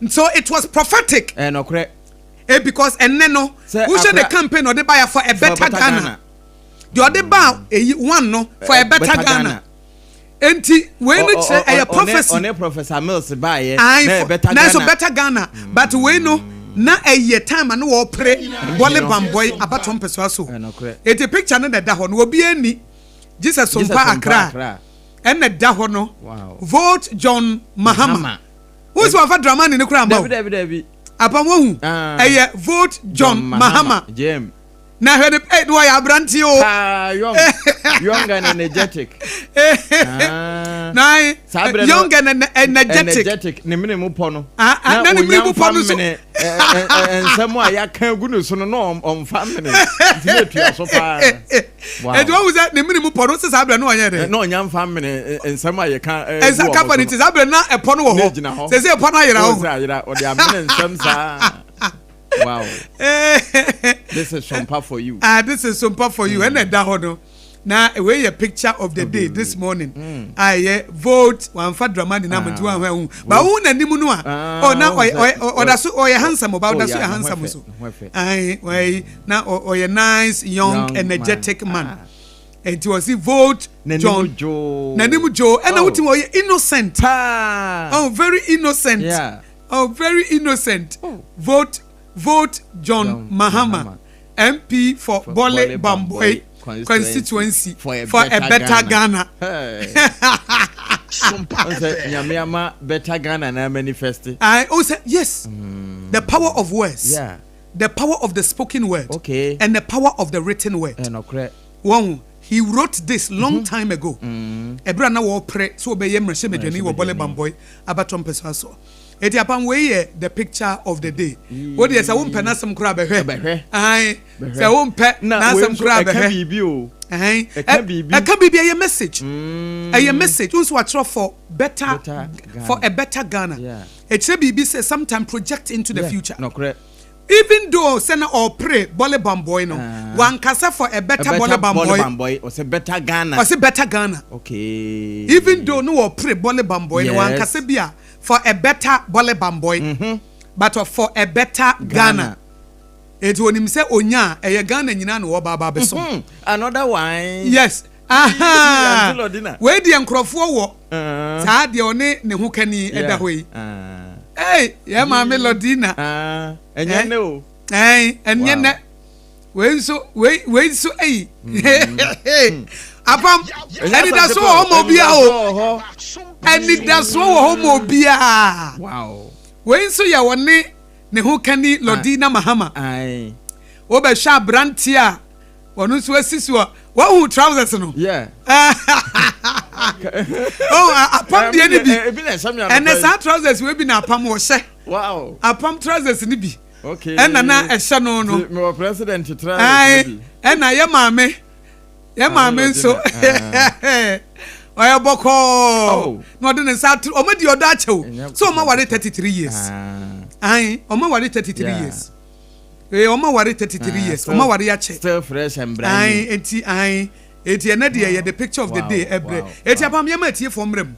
So it was prophetic. Because no, who should the campaign or the buyer for a better Ghana? The other bow one no for a better Ghana. And when it's a prophecy on a Professor Mills buy better Ghana. But we know na a year time and no pray Bolebamboy about 1 persuaso. It's a picture na that one will be any Jesus Sompa Accra and the dahono vote John Mahama. Who's one for Dramani in the crowd? Debbie. Upon whom? Vote John Mahama. Jim. Now, heard the why I brand you. Young and energetic. Young and energetic. Minimum pono. And then we move on and somewhere I can't go to no on family. And what was that? The minimum ponos is Abra no young family and somewhere you can't. As a company, it is Abra not a pono. Says a pono or the wow. This is Sompa for you. This is Sompa for you. And that now away a picture of the day this morning. I vote one for Dramani na mtu wa but who na nimu no oh now or that's oh you handsome about that's handsome so why now or you nice young energetic man. And it was vote John Nanimu Joe and now you innocent. Oh very innocent. Yeah. Oh very innocent. Vote John Mahama MP for Bolebamboy constituency for a better Ghana. Nyamiama better Ghana na manifest. I also yes. The power of words. Yeah. The power of the spoken word. Okay. And the power of the written word. One he wrote this long time ago. Ebra na wo pre so obeye mrehye medwani wo Bolebamboy abatom peso. Eti apam we the picture of the day. What is a won penasem kura behwe. Ai. Se won pe na asem kura behwe. It can be a message. A message. Also, a for a better Ghana. Yeah. It should be say sometime project into the future. No correct. Even though send or pray Bole Bamboy no one casa for a better Bole Bamboy or say better Ghana. Or say better Ghana. Okay. Even though no or pray Bole Bamboy no one casa bia for a better Bole Bamboy. But for a better Ghana. It when him say onya e Ghana nyina no baba beso. Another one. Yes. Aha. Where the nkrofo wo. Saa de one ne ho kani eda hoyi. Hey, yeah, my Melodina. And you know. Hey, and you know. Wait, so, hey. Apam, and it does so homobia. And it does so homobia. Wow. Wait, so ya one ne who can Lodina Mahama. Aye. Oba sha brantia. One who's Westiswa. What who trousers no? Yeah. Apam the enemy. And the same trousers will be na apam wo she. Wow. Apam trousers ni bi. Okay. And na e she no. My president trousers. Aye. And na ye maame. Ye maame so. Oya boko. No de ne sa o ma di odo a chew. So o ma ware 33 years. Aye, o ma ware 33 years. Oma wari 33 years. Oma wari ya che. Still fresh and brand new. Eti ena de the picture of the day ebre. Eti apam ye ma tie for mrem.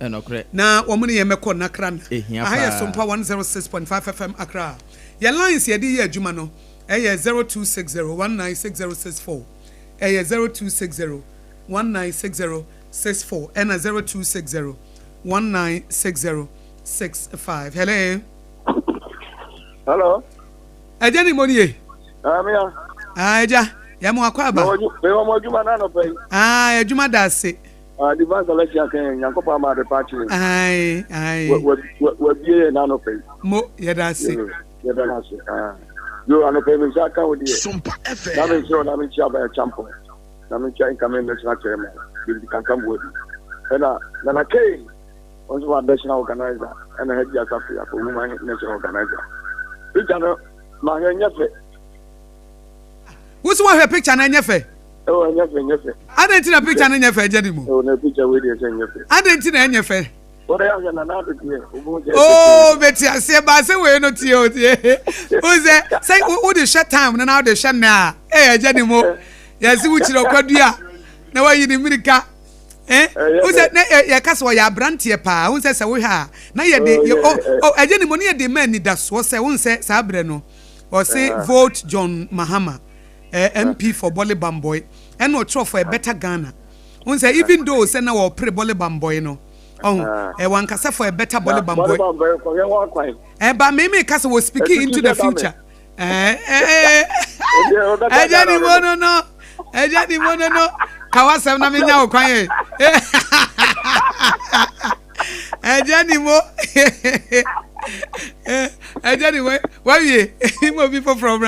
Na omo ne ye mekọ na kra na. Aha Sompa 106.5 FM Accra. Ye lines ye di ye adwuma no. Eye 0260196064. Eye 0260196064 and 0260196065. Hello. Hello. Ajani moniye. Amia. Aja, ya mo akwa ba. Be mo juma na no pe. Ejuma da se. Advance election kan Yankopa ma de party. We Bie na no pe. Mo ye da se. Ye da na se. Yo ano pe me saka wo die. Sompa FM. Na me show na me chia ba champion. Na me chia income national chairman. Bi kan kam wo. Na kei. Once one national organizer and head ya Africa for woman national organizer. Picture ma nyefe. Who's one her picture na nyefe? Oh nyefe. I didn't na picture na nyefe jani mo. Oh na picture we dey nyefe. I didn't na nyefe. What I na na do here. Oh, beti ase ba se we no tie o tie. Who say who dey shut time na now dey shut na. Jani mo. Ya si wuchiro kwadua. Na wa yi ni mirika. Who say na ya kaso ya brantie pa. Who say se we ha. Na ye dey jani mo ne ye dey man ni da so say who say sa bre no. Or say vote John Mahama. MP for Bole Bamboy and no try for a better Ghana. One say even though say na we pray Bole Bamboy no. One kasa for a better Bole Bamboy. But me kasa was speaking into the future. Ejani mono no. Kawasa na me nya okwan. Ejani mo. Ejani why we mo people from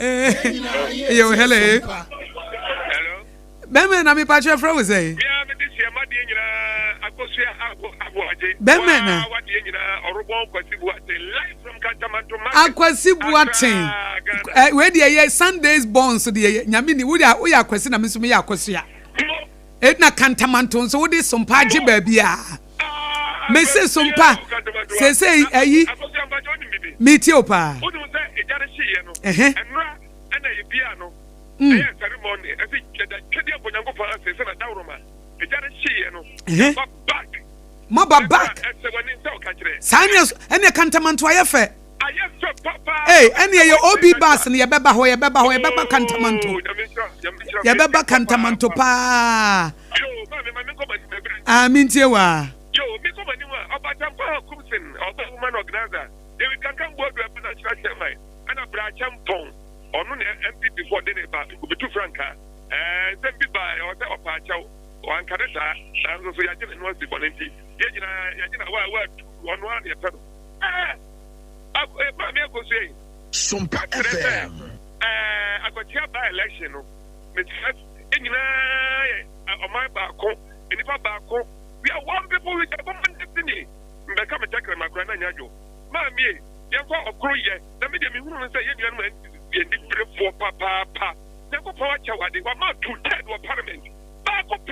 yo, hello. Beme na mi patche fra we say. Bia me dis ya made nyina Akosua Aboagye. Beme na. Wade nyina orobon kwasibu ate live from Kantamanto market. Akwasibu ate. We dey Sundays born so dey nyame ni we akwasi na me so me ya Akosua. E na Kantamanto so we dey Sompa agye ba bia. Me say Sompa. Say ayi. Me ti opa. Enra ana yebia no e ceremony e fi kede bonyango fa se na dawroma e jare hye no back e se wani nta o ka kire sanyes ene Kantamanto ayefe papa ene ye obi bas ne ye beba ho Kantamanto ye beba Kantamanto pa yo mame ko ba bebre mintie wa yo me ko ba ni wa obatam pa kumsin oba woman organizer they will can go to a national chairman and a bracham ton or no MP before dinner back to be too franca and then be by or pacho or Canada and so ya didn't want the volunteer. Yajina one year. Sompa FM. Akosua by election. My back, and if I back, we are one people with a common destiny. Become a jacker, my grandma. Mammy. Yɛnkɔ ɔkoro yɛ na me de me hunu sɛ yɛ nua no ma yɛ di bere fo papa Never power chawadi, what not to tell what parliament. Back up,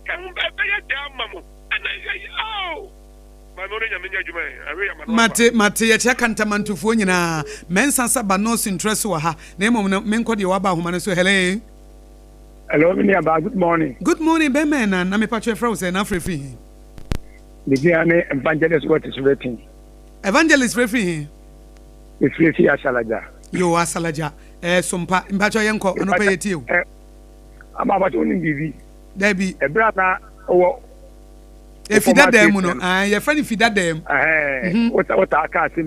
can be a damn mamma. And oh, my Mate ya chakanta mantufu nyina mensa saba no interest wa ha na emo menko de waba homa so hello. Hello, good morning. Good morning, Bemena. Na me patwe fra say na frefi. The evangelist what is waiting. Evangelist frefi. It's frefi asalaja. Yo asalaja. Sompa mpacho yenko anopa yetie. I'm about to bibi. There be a brother or if you that them no your friend if you that them what I can't say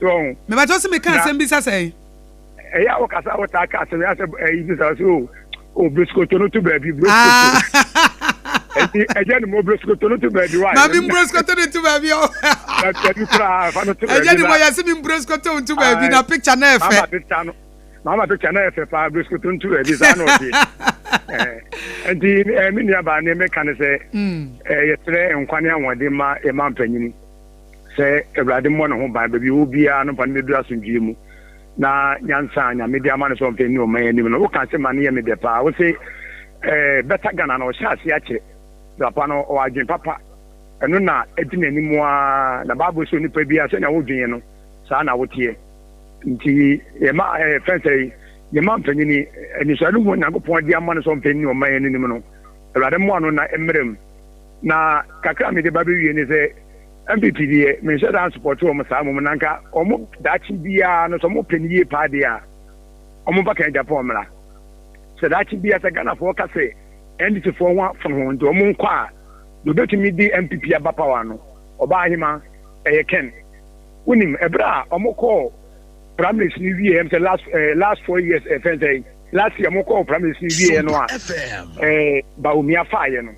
so me ba just me can say bisa say ya o kasa what I can't say this also o brisco to no to baby brisco again mo brisco to no to baby why na me brisco to no to baby o again mo ya see me brisco to baby na picture na efe Mama picture na efe pa brisco to baby za no dey and the mini aba na me kan say yetre nkwane anwode ma e ma mpanyini say Ewurade mo no ho ban baby obi a no pan me dura sundwie mu na nyansa anya me dia ma no so mpanyini o man anim no wo kan say man ye me de pa wo say better Ghana na o sha ase ache da pa no o adwen papa eno na edina nimu a na babo so nipa bia say na wo dwen no sa na wo tie nti e ma fense ye man panyini eni so alu na go pon dia ma no so mpanyini o man anim no Ewurade mo no na emrem na kakra me de babe wie ni say MPP die me should have support o mo sa mo nanka o mo dachi bia no so mo paniye pa dia o mo ba kan Japan mra so dachi bia sa Ghana for ka say NDC for one from hon do mo nkwa do betumi di MPP abapa wa no oba ahima ken unim ebra o mo call primary ni wie em say last 4 years FNC last year mo call primary ni wie no a ba o mi afa ye no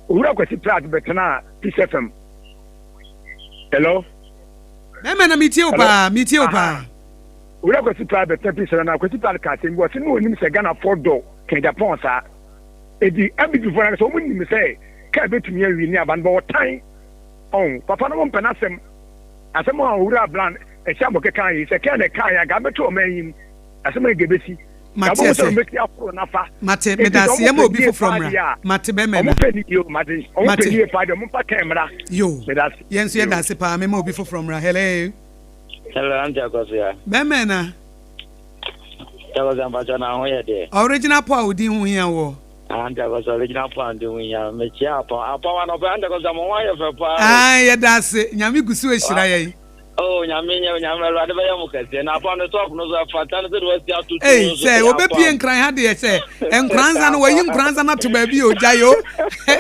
owura kwasi plat betena PCFM. Hello. Mema na mitio pa. Owura kwasi plat betena na kwasi plat ka tem go tinu onim se Ghana for do ken Japan sa edi abi before na so onim se ka betumi awi ni aban bo tan on papa no mpena asem a owura bland e chambo ke kan yi se ken ne kan ya ga beto o manyin asem e gebesi Mate me da se mo obi from ra mate be me yo yenso ye da se pa me mo obi from ra hello auntie Akosua be me na Jagoza mbacho na ho ye de original pa odi hu hia wo auntie Akosua original pa ndi hu hia me chia pa wa no be auntie Akosua mo wa ye fe pa ye da se nyame gusu e hira ye oh nyame Ewurade be ye mo kase na pa no top no so fata no se do sia tutu say obe pie nkran ha de say enkranza no wayi nkranza na to ba bi o jayo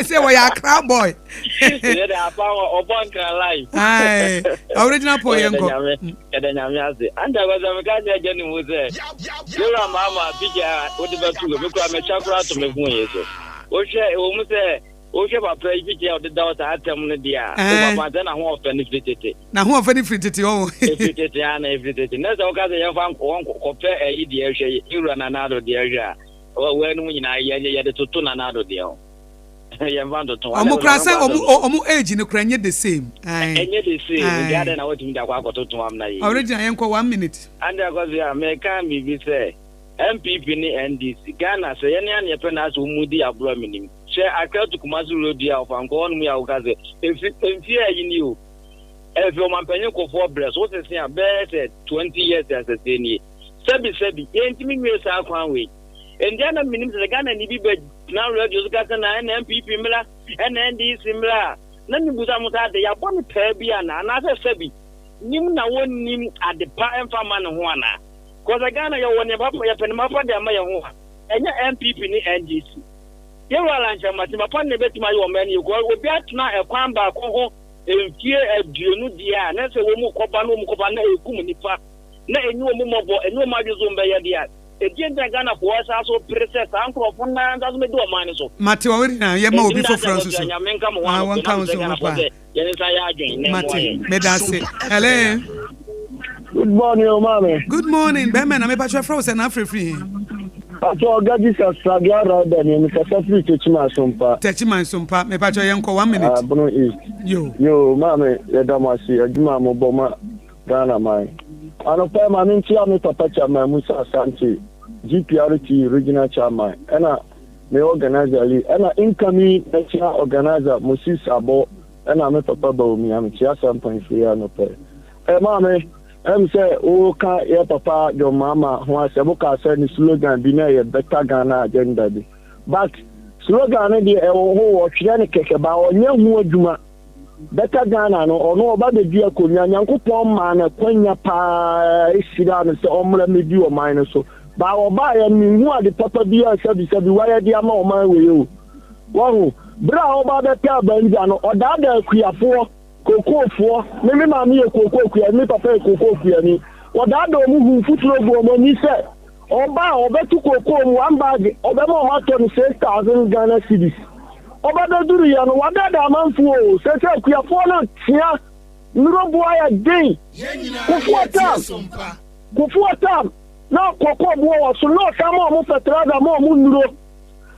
say we ya cra boy ye da pa obo nkran live original po yenko ede nyame ase anda gwaza me ka je ni mu se yura mama bija odi ba tu me kwa me chakura to me fun yeso o hwe o mu se o hwe papa bija odi da wata atem no dia o papa na ho ofa ni fitete na ho ofa ni fitete o fitete ana fitete na so ka se ye fa ko pe e di e hwe yura na na do di e hwe o we nu nyina ye de tutu na na do di o ye vando to omu krasa omu age ni kranye the same enye the same ga de na wotimi da kwa akototo am na ye original yenko 1 minute and Akosua me kan bi say MPP ni NDC Ghana say ye ne pe na so mudi abro minim she akatu kumazu road ya ofanko onu ya ukaze emfi ayi ni o efi o mampanyin ko for breast what say a better 20 years as a senior sebi entimi mi sa akwan we Indiana minim se Ghana ni bi be na radio zukata na MPP mla NDC mla na ni buza muta de ya boni pa bia na se sebi nim na wonim adepa emfa ma ne ho ana ko za Ghana yo woni papa ya penima pa de ama ye ho enya MPP ni NDC ye wala ncha mati ma pa ne betima yo mani ko obi atuna ekwan ba ko ho emfie aduonu dia na se wo mu koba na ekum nipa na enyu mu mobo enyu ma dwo mbe ye dia ejenda Ghana for us also process anko fun na ndazo me do man so mate wa wori na ye ma obi for France so wan kan so pa ye ni sa ya adwen ne mate me da se hello good morning mama good morning be me na me pa chwe France na free Ato gadi sa stragia roda ni me sa free techima sompa me pa chwe yenko 1 minute Bono East yo mama ye da ma si aduma mo boma Ghana man Anope maminti ami papa chairman Musa Santi, GPRT regional chairman. Ena me organizer ali. Ena incoming national organizer Moses Abo. Ena me papa Baumi ami chia 7.3 anope. Mame, say o ka ye papa your mama who has a say ni slogan bi na ye better Ghana agenda bi. But slogan dey e wo twa ne keke ba onye hu adwuma. Better Ghana no ono oba be di akonya nyankopon ma na kwanya pa esira no se omra medi o man no so ba oba ya mi hu ade papa bi a sabi waya di ama o man we o wo bra oba be ta banja no oda da akuafo kokofo me ma mi kokofo mi papa kokofo ni oda da mu hu futuro bo mo ni se oba obetu kokofo mu ambag oba mo hoto 6,000 Ghana cedis. Obadaduru ya no wadada amanfu o sese akuafo na tia nroboa ya den kufuata na kokko bo wo so no samo mo fetraza mo nuro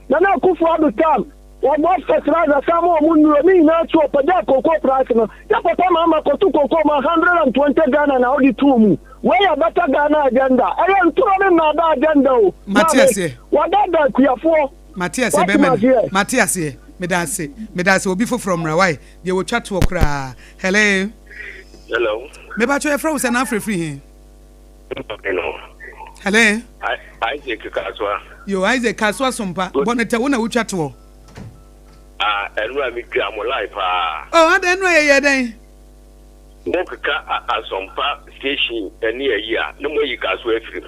na kufu adu tam wo bo fetraza samo mo nuro ni na chu opada kokko price no ya papa mama kotu kokko ma 120 Ghana na odi tumu we ya better Ghana agenda aya nturo ni na da agenda o Matias wadada akuafo Matias Medase obi fo from Rawai they will chat to okra. Hello me ba cho e fra usa na free here. Hello Isaac Kaswa yo Isaac Kaswa Sompa boneta wona wo chat to enwa mi kra mo live adan no ye den Moka Sompa station eni ayi a no mo yi Kaswa afiri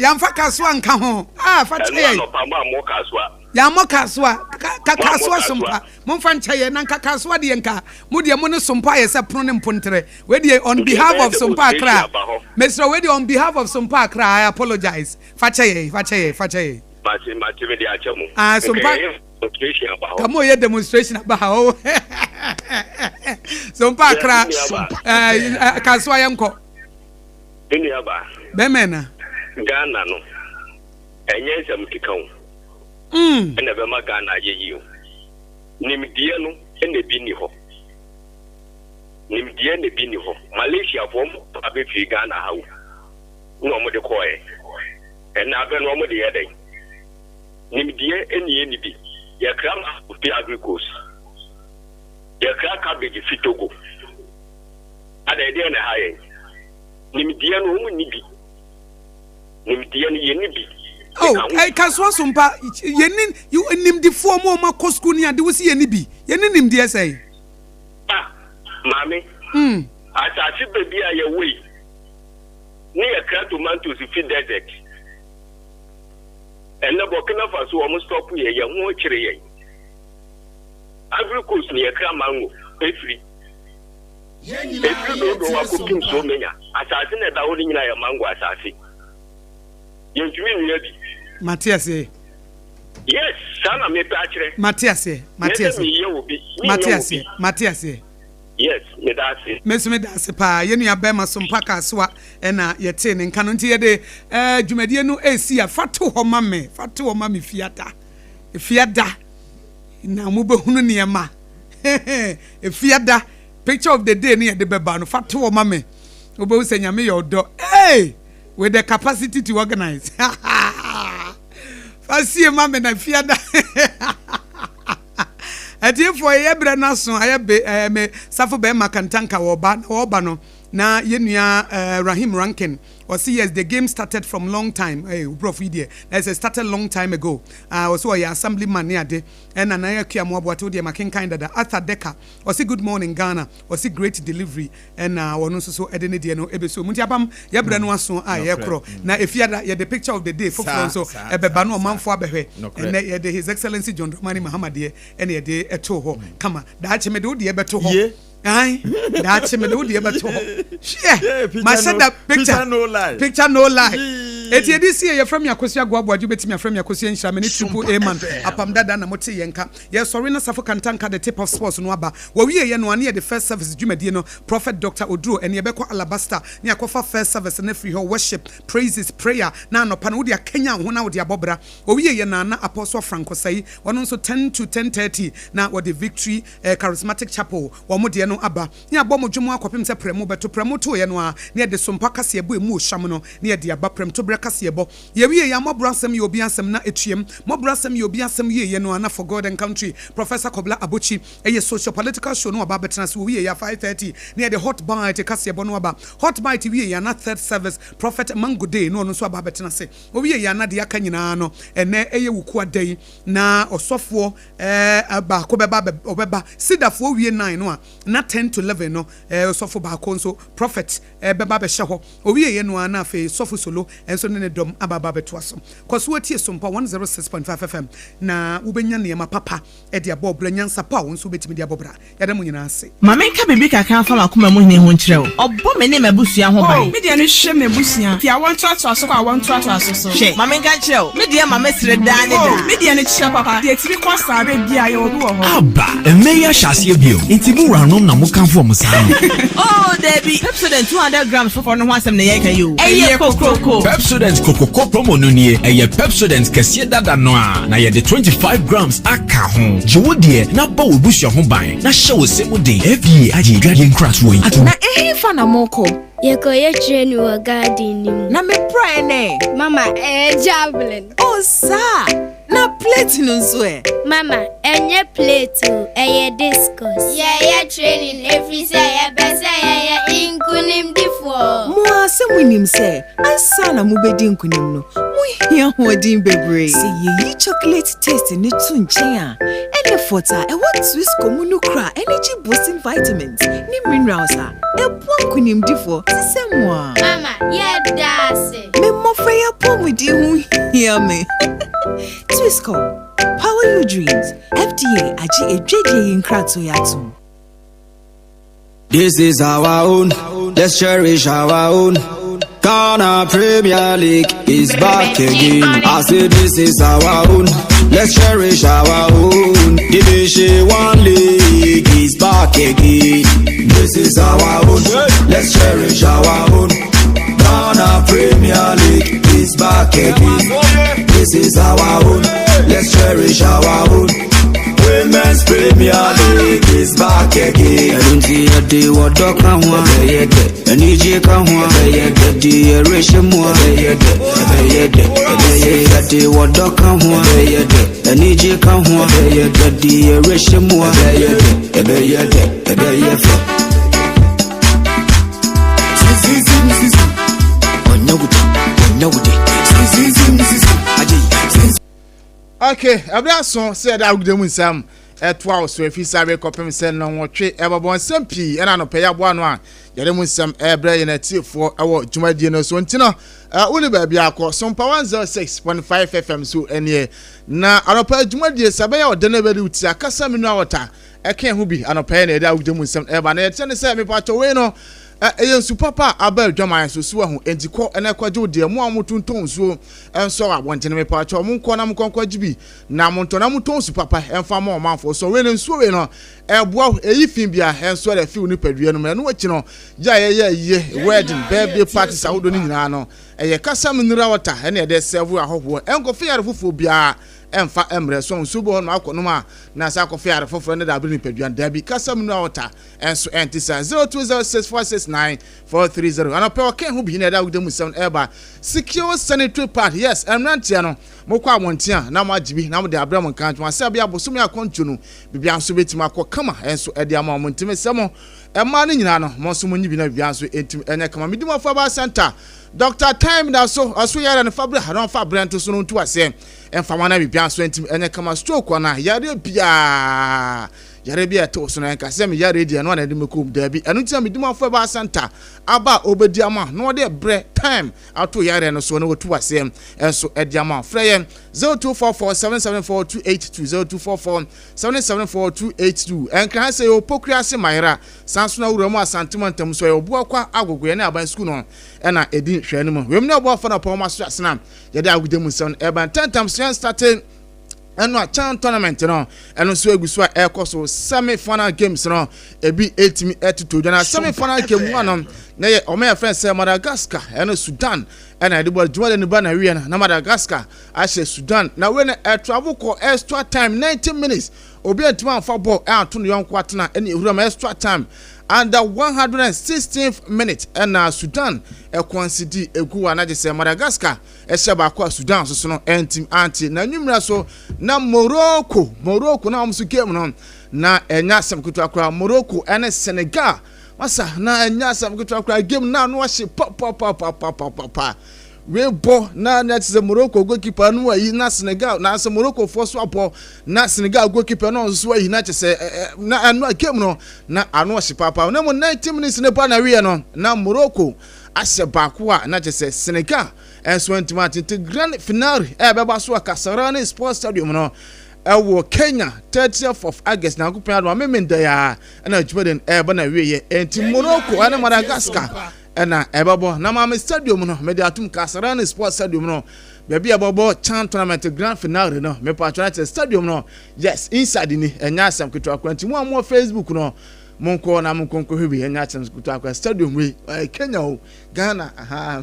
yamfa Kaswa nka ho fa che no pa mo Kaswa ya mo Kaswa Kaswa Sompa mo fa ncha ye na Kaswa de nka mo de mo ne Sompa ye se prono ne mpontere we de on behalf of Sompa Akra Mr. we de on behalf of Sompa Akra I apologize fa che ye Mati me de achemu Sompa come on, demonstration about how Sompa Akra Kaswa yanko Odehyieba Bemena Ghana no enye nsam kikawo ene be ma Ghana yeyi o nimdie no ene bi ni ho Malaysia fom abefi Ghana hawo no mo de koye ena be no mo de yeden nimdie eni bi ya kram opi agricos ya kra cabbage fitogo ada ide na haye nimdie no mu ni bi nimdie no ye ni bi Kaswa Sompa yenin you nimdi fo mo ma kosku ni ade wo si yeni bi yenin nimdi say mami atasi baby a ye we ni ya kra tomatoes fi desert ena Burkina Faso o mo stop ye ho kire ye agricos ni ya kra mango efri do wa ko kin so menya atasi na da wo ni nyina ya mango atasi yentumi ni bi Matias yes sana me pa kire Matias yes me da se me da se pa ye nua ba ma Sompa Kaswa na ye te ne nka no nti ye de dwumadie no esi a fato ho ma me fiada na mo behunu ne ma fiada picture of the day ne ye de beba no fato ho ma me obo se nyame ye odo with the capacity to organize fasie ma me na fiada ati for ye bra na so aye me safo be makantanka wo ba no na yenua Rahim Rankin or see yes the game started from long time prof idea there's a started long time ago also your assemblyman near de and na yakua mo aboato de makenkan dada Arthur Decker or see good morning Ghana or see great delivery and wono so edene de no ebeso munti abam ye bra no aso ye kro na efiada ye the picture of the day for so ebeba no manfo abehwe and ye the his excellency John Dramani Mahama de and ye de eto ho kama da cheme de de beto ho that's me do the better. Yeah, my said that picture no lie. eti edisi ye from Akosua Aboagye betimi from Akosua Nshameni triple Aman Apam Dadaa na mote yenka ye sorry na safo kantanka the tip of sports no aba wo wie ye no ane the first service dwumadie no prophet Dr. Oduro ene ye bekọ Alabaster ne akofa first service na free her worship praises prayer na no pa no de Kenya ho na wo de abobra wo wie ye na apostle Franco sai wono nso 10 to 10:30 na wo the victory charismatic chapel wo mo de no aba ne abom dwumo akopem se premo beto premo to ye no a ne de sompa kase ebo emu ohwam no ne de aba prem to kase ebo ye wie ya mobrasem ye obi asem na etuem mobrasem ye obi asem ye no ana for God and country Professor Kobla Abochi eye social political show no aba betena so wie ya 5:30 ne de hot bite kase ebo no aba hot bite wie ya na third service prophet Mango Day no no so aba betena se wie ya na de aka nyina no ene eye wuku adai na osofo aba ko beba obeba sidafo wie 9 no a na 10 to 11 no osofo ba ko nso prophet beba be hye ho wie ye no ana fe sofo solo enso ne dom ababa beto aso kwaso tie Sompa 106.5 FM na ubenya ne ma papa e de abobra nyansa pa wonso betimi de abobra yada mu nyina ase mama nka bebi kaka fa makoma mu ne ho nkyerɛ wo obo me ne mabusua ho ban me de ne hye mabusua fi awon to aso kwa awon to aso so hye mama nka kyerɛ wo me de mama sire da ne da me de ne kyerɛ papa de tiri kwa sabe bia ye obi wo ho aba emeya hyase bio enti mu ranom na mo kan fo mo saa oh debi Pepsodent 200 grams for no asem ne ye kan yo eye kokoko Pepsodent kokoko promo no nie eye Pepsodent kese dada no a na ye de 25 grams aka ho jewodie na ba wo busua ho ban na hye wo se mu de FDA agi dwade nkrat wo yi na fa na moko Yekoye train wa garden nim. Na me pray ne. Mama, javelin. Oh sa. Na plate no so e. Mama, enye plate o, discus. Yeah, training every say ya best ya inkunim difo. Mo asem winim say, ansa na mo bedi inkunim no. Mo hia hodin bebre. Say ye chocolate taste ni tu nchen a. Ene fota e what Swiss comunu kra energy boosting vitamins. Ni minerals a. E bon kunim difo. Mama, yeah, that's it. Me mo freya pomudi hu hear me. Twisco, power your dreams. FDA agi ejeje inkrato yatum. This is our own. Let's cherish our own. Ghana Premier League is back again. I say this is our own. Let's cherish our own. Division 1 League is back again. This is our own. Let's cherish our own. Ghana Premier League is back again. This is our own. Let's cherish our own. Women's Premier League is back again. I don't see a day what dog can want. I need you can want. The ratio more. I day what dog can want. I need you can want. The ratio more. Okay, abraso said I would do some at 12 so if you sabe copy send no watwe ebabon sampi ena no paya boa no a yere mu sam ebre na tifo awo dwumadie no so ntino uli ba bia akọ Sompa 106.5 FM so ene na anopa dwumadie sabe ya odene bedi uti akasa menu awota eken ho bi anopa na eda awude mu sam eba na yete ne se me pato we no eyensu papa abel dwaman so so ho entiko ene kwaje de mu amutunton so enso abontene me pa cho mu nko na mu konkwaji bi na mu nto na mu tonsu papa enfa ma omanfo so we ne nso we no eboa eyifin bia enso da fi uni padua no me no wachi no ja ye wedding birthday party sawodo ni nyina no eye kasa mnura wata ene de serve ahoho enko fi yare fofo bia emfa emre so nsubo no akono ma na sa akofi yare fofo ne da abiri padua da bi kasa mnura wata enso entisa 0206469430 anope oke hu bi ne da wudemu sem eba secure sanitary pad yes emrantia no mokwa montia na majibi na mode abram kan twa se bia bosom ya kontu no bibia nso betima akokama enso ede ama montime semo ema ne nyina no monso monyibi na bibia nso entim enye kama midimo fa ba center Dr. Time da so aso yara ne fabre haron fabre nto so no ntu ase emfa wana bibia so entim enye kama stroke na yare bia to so na nka se me yare dia no na de mekom da bi enu tia me dim afo ba center aba obedi ama no de bre time ato yare no so na wotu asem enso edi ama freye 0244774282 0244774282 enka se yo pokria se mayra sanso na wuramu asantemantam so yo buakwa agogwe na aban school no na edi hwe no mu wem na obo fa na poma so asena ye de agudemu son eban 10 times starting eno a chan tournament no eno so eguso a ekoso semi final games no ebi 8 to na semi final game one na ye o me friend say Madagascar eno Sudan ena edibol jumale ni ba na wie na Madagascar ashe Sudan na we na travel ko extra time 90 minutes obi antima fa ball ato no yonko atena ena ehura extra time under 116th minute and Sudan consider egu na je Madagascar ba kwa Sudan so no entim anti na nwumra so na Morocco na amsu game no na enya sem kutu akra Morocco ene Senegal masa na enya sem kutu akra game na no hye pa we bo na net ze Morocco goalkeeper no ayi na Senegal na se Morocco force abo na Senegal goalkeeper no so ayi na chese na anu game no na anu hye papa na mo 90 minutes ne pa na we no na Morocco ase bakwa na chese Senegal enso antimati grand finale beba so Kasarani Sports Stadium no ewo Kenya 30th of August na kupia do memenda ya na Jubaden ba na we ye enti Morocco ana Madagascar ena ebabo na mama stadium no me de atum Kasarani Sports Stadium no baby abobo chan tournament grand finale no me patronate stadium no yes inside ni enya asam keto akwanti mu amwo Facebook no monko na monko hwebi enya asam keto akwa stadium we Kenya o Ghana aha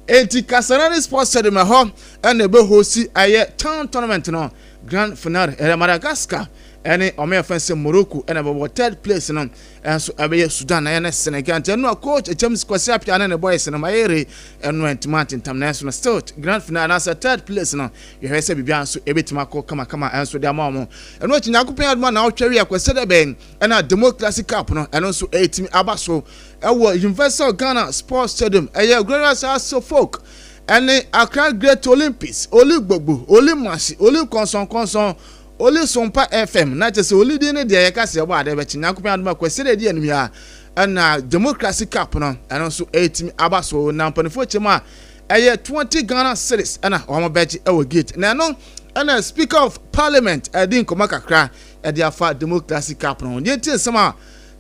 enti Kasarani Sports Stadium ho ena be hosi aye chan tournament no grand finale era Madagascar ene omefanse Morocco ena bo third place no enso abeye Sudan na ene Senegal no coach James Kwasi apia na boys na mayere eno entimant international still grand final as third place no you hear say bibia enso ebetima ko kama enso de amamo eno chinya kopen aduma na otwere yakwese de ben ena democracy cup no eno enso 8 abaso ewo Universal Ghana Sports Stadium eye glorious as folk ene Accra Great Olympics oli gbogbo oli mashi oli konson Oli Sompa FM na chese oli di ne de yakase bo ade be chinya kopia aduma kwesere di enu ya na democracy cup no eno so 8 abaso na mpanifo chema eye 20 Ghana cedis na omo beji ewo gate na no na speaker of parliament edin komakakra ede afa democracy cup no ye tie sama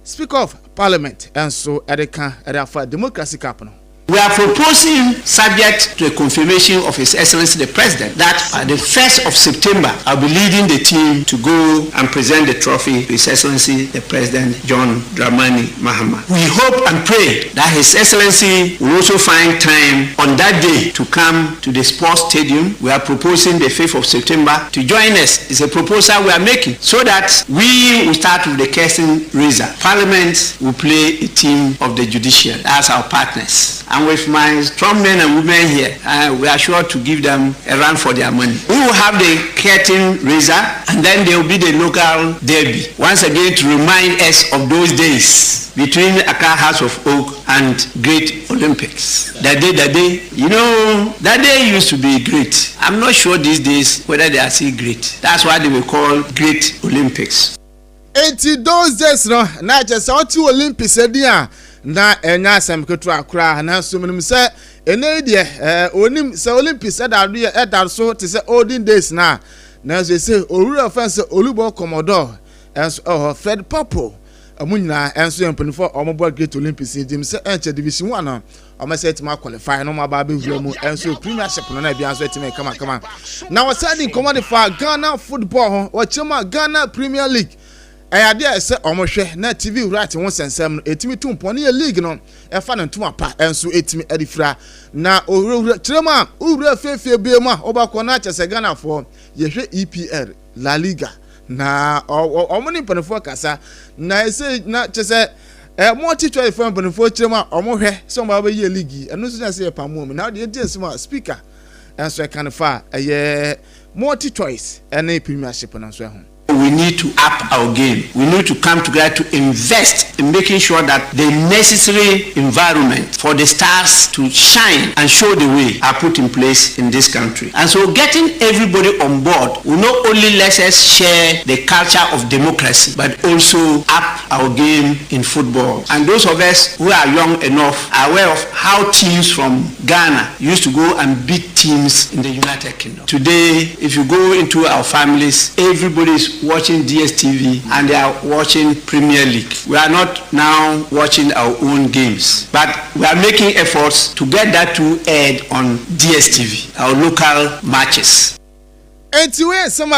speaker of parliament enso edeka ede afa democracy cup no. We are proposing, subject to a confirmation of His Excellency the President, that by the 1st of September, I'll be leading the team to go and present the trophy to His Excellency the President John Dramani Mahama. We hope and pray that His Excellency will also find time on that day to come to the sports stadium. We are proposing the 5th of September to join us. It's a proposal we are making so that we will start with the curtain raiser. Parliament will play a team of the judiciary as our partners. And with my strong men and women here, we are sure to give them a run for their money. We will have the curtain raiser, and then there will be the local derby. Once again, to remind us of those days between Accra House of Oak and Great Olympics. That day, you know, that day used to be great. I'm not sure these days whether they are still great. That's why they will call Great Olympics. 80 those days, no, not just out to Olympics, na enya sam ketu akra na so menim se ene de onim se Olympics edar so te se olden days na se owura fanse olubo commodore enso Fred Popo amunyina enso yempanifo omobo Great Olympics dim se enche division 1 no omase tima qualify no maba be vura mu enso premiership no na bia enso tima kama na wasadi commodity for Ghana football ho wachema Ghana Premier League ayade ese omohwe na TV right won sensem no etimi tumpo na league no e fa no ntuma pa enso etimi adifra na owura kirema owura fefie bie mu a obakọ na chese Ghana for yehwe EPL La Liga na omoni panefo kasa na ese na chese multi choice for panefo kirema omohwe so mba ba ye league eno so na se pamu mi na de nsema speaker enso e kan fa multi choice ene premiership na so ho We need to up our game. We need to come together to invest in making sure that the necessary environment for the stars to shine and show the way are put in place in this country. And so getting everybody on board will not only let us share the culture of democracy, but also up our game in football. And those of us who are young enough are aware of how teams from Ghana used to go and beat teams in the United Kingdom. Today, if you go into our families, everybody is watching DSTV and they are watching Premier League. We are not now watching our own games, but we are making efforts to get that to aired on DSTV, our local matches. And to where some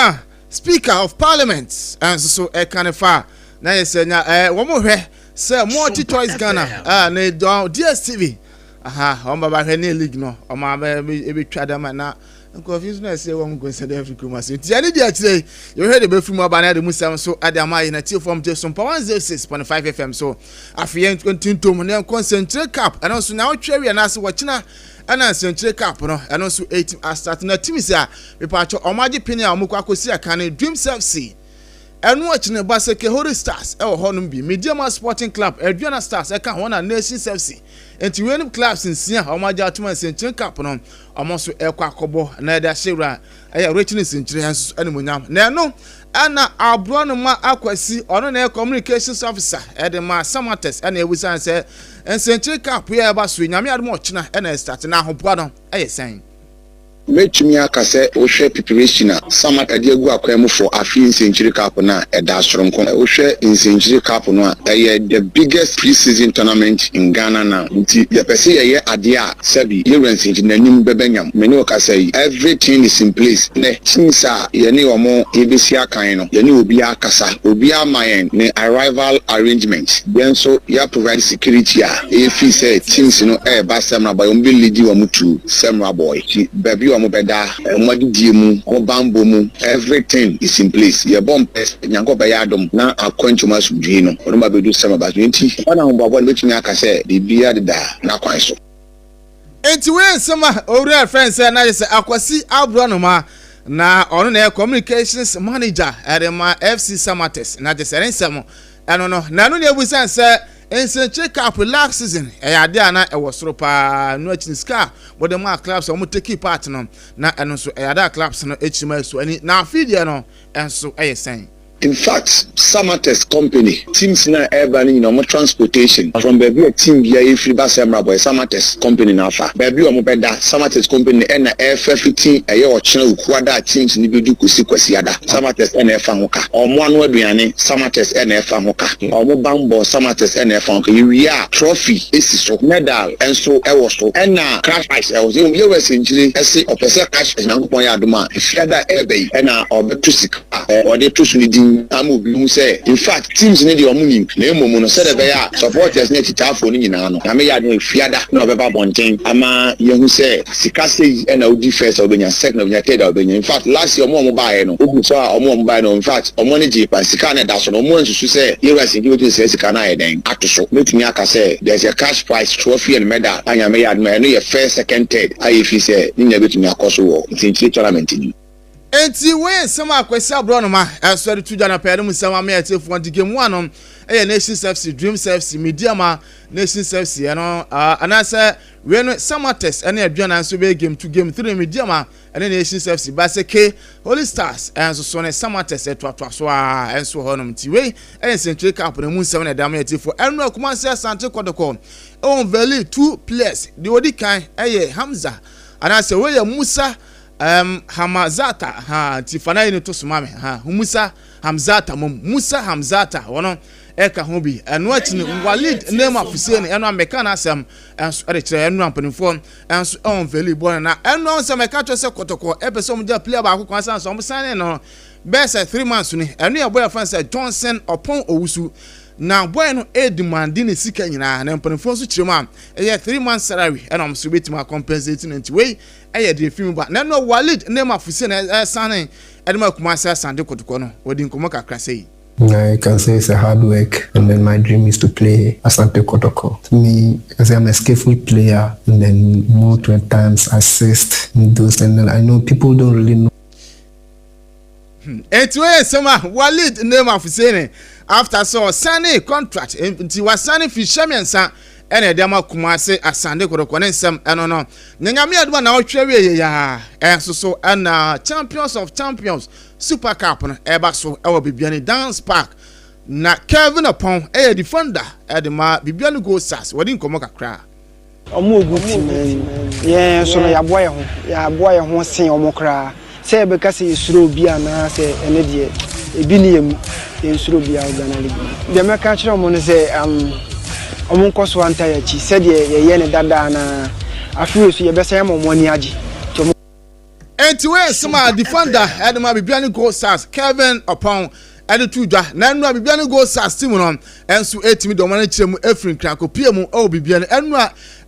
Speaker of Parliament, and so a kind of far. Now you say, one more here, sir, multi toys Ghana, DSTV. Aha, on my league no, on my baby Tradam now. I'm confused. I say, one going to say every Christmas. Today, you heard the from Abana the Musam, so Adama in a teal from Sompa 106.5 FM. So, I feel continue to Money concentrate cap, and also now cherry and ask watching and answer cap, and also 8 are starting a team. We patch Omaji Pina, Akosua can dream self see. And watching the Baseke Holy Stars, El Honumbi, Medium Sporting Club, Adriana Stars, I can one a nation FC. And to win clubs in Sia, Omaji Atuma Central Caponon, almost El Quacobo, Nada Shira, I have richness in Trians and Munam. No, Anna Abronoma Aquasi, on air communications officer, Edema Samates, and a wizard said, and Central Cap, we have a swing, I'm Mochina, and I start now, Pardon, I saying. Metumi akase ohwe preparation sama adiegu akwemu for afin century cup na edastrom kon ohwe in century cup no the biggest pre-season tournament in Ghana now nti ye pese ye ade a sabi yerensi nti nanim bebenyam meni okase everything is in place ne sinsa ye ne omo ebesi akan no ye ne obi akasa obi amayen ne arrival arrangement then so ya provide security a efi say teams no e ba semra boy ombe ligi wa mutu semra boy baby Mobeda, Modidimu, Obambomu, everything is in place. Your bomb test, Yanko Bayadum, now are going to Masu Gino, or maybe do some about 20. One of what looking at say, the beard da, now quite so. And to win some old friends, and I say, Akwasi Abronoma, now on air communications manager at my FC Samates, not the same some. I don't know, none of the answer. And so check up last season. Diana, I was ropa no scar, but the mark clubs are take part on. Now, and also other clubs no HMS so any now feed no, and so I saying. In fact, Samates company teams na urban no transportation from baby a team via free bus boy Samates company na fa baby o mo beda Samates company na FF15 eye o chena ukuada teams ni bedu kwasi ada Samates na fa hoka o mo anu aduane Samates na fa hoka o mo bambo Samates na fa hoka we are trophy esi so medal enso e wo so na crash ice e wo you were century esi o pese cash na nkopon ya adoma fiada ebe na obetu sika o de to suni Amu say, in fact, teams need your money. Nemo said that supporters need to tap for Nina. I may add Fiada, no Baba Bontain. Ama, you say, Sikasi and OD first of Benya, second of your Ted of Benya. In fact, last year, more mobile, or more mobile, in fact, or money jeep and Sikana, that's no more to say, you are saying, you say Sikana, then, Akosua. Make me say, there's a cash prize, trophy, and medal, and I may add my first, second, third. I say, you never to me Akosua, it's in tournament. Enti when some Akwasi Abronoma as well to Jana Pedum some me at for the game one Nations FC Dream FC Mediama Nations FC and I say when Samates and Adriana so be game 2 game 3 Mediama and Nations FC Baseke Holy Stars and so on Samates so and so on tiwe and Central Cup no mun 7 damage for Enro Kumasi Asante Kodoko on Valley 2 players the Odikan Hamza and I say where Musa Hamazata Tifana in to Sumame Musa Hamzata Musa Hamzata one Eka Hobi and watching Walid name of Hussein and one mechanism and ramping phone and on very born and on some catcher Kotoko episode play about who some signing on best at 3 months and near boy friends Johnson upon Owusu. Now, bueno, demanding sika nyina na mpanfo so chirema 3 months salary and I'm so my compensating into way the film but no Walid name of Hussein signing Edema Kumasi Asante Kotoko no wodi nkomo kakra sei. I can say it's a hard work, and then my dream is to play Asante Kotoko. To me, because I'm a skillful player, and then more 20 times assist in those, and then I know people don't really know. Anyway, summer Walid name of saying after so sunny contract nti was sunny fisherman san ene dema kumase asande kodokone nsem eno no nyanyame aduma na otwewe ya so na champions of champions super cup no eba so ewo bibiani dance park na Kevin Apam defender edema bibiani go sas wodi nkomo kakra omo oguti men ye so no ya boye ho sen omo kra se be ka se yesuro bia na se ene de ebi ni yem yesuro bia organize de me ka kire omo no se omo nkoso anta ya chi se de ye ne dada na afiwe so ye be se ya mo ni agi anyway sama defender edema bibiani go sas Kevin Apam two dwa na enu bibiani go sas team no enso etimi do mane kiremu efrin krakopie mu o bibiani enu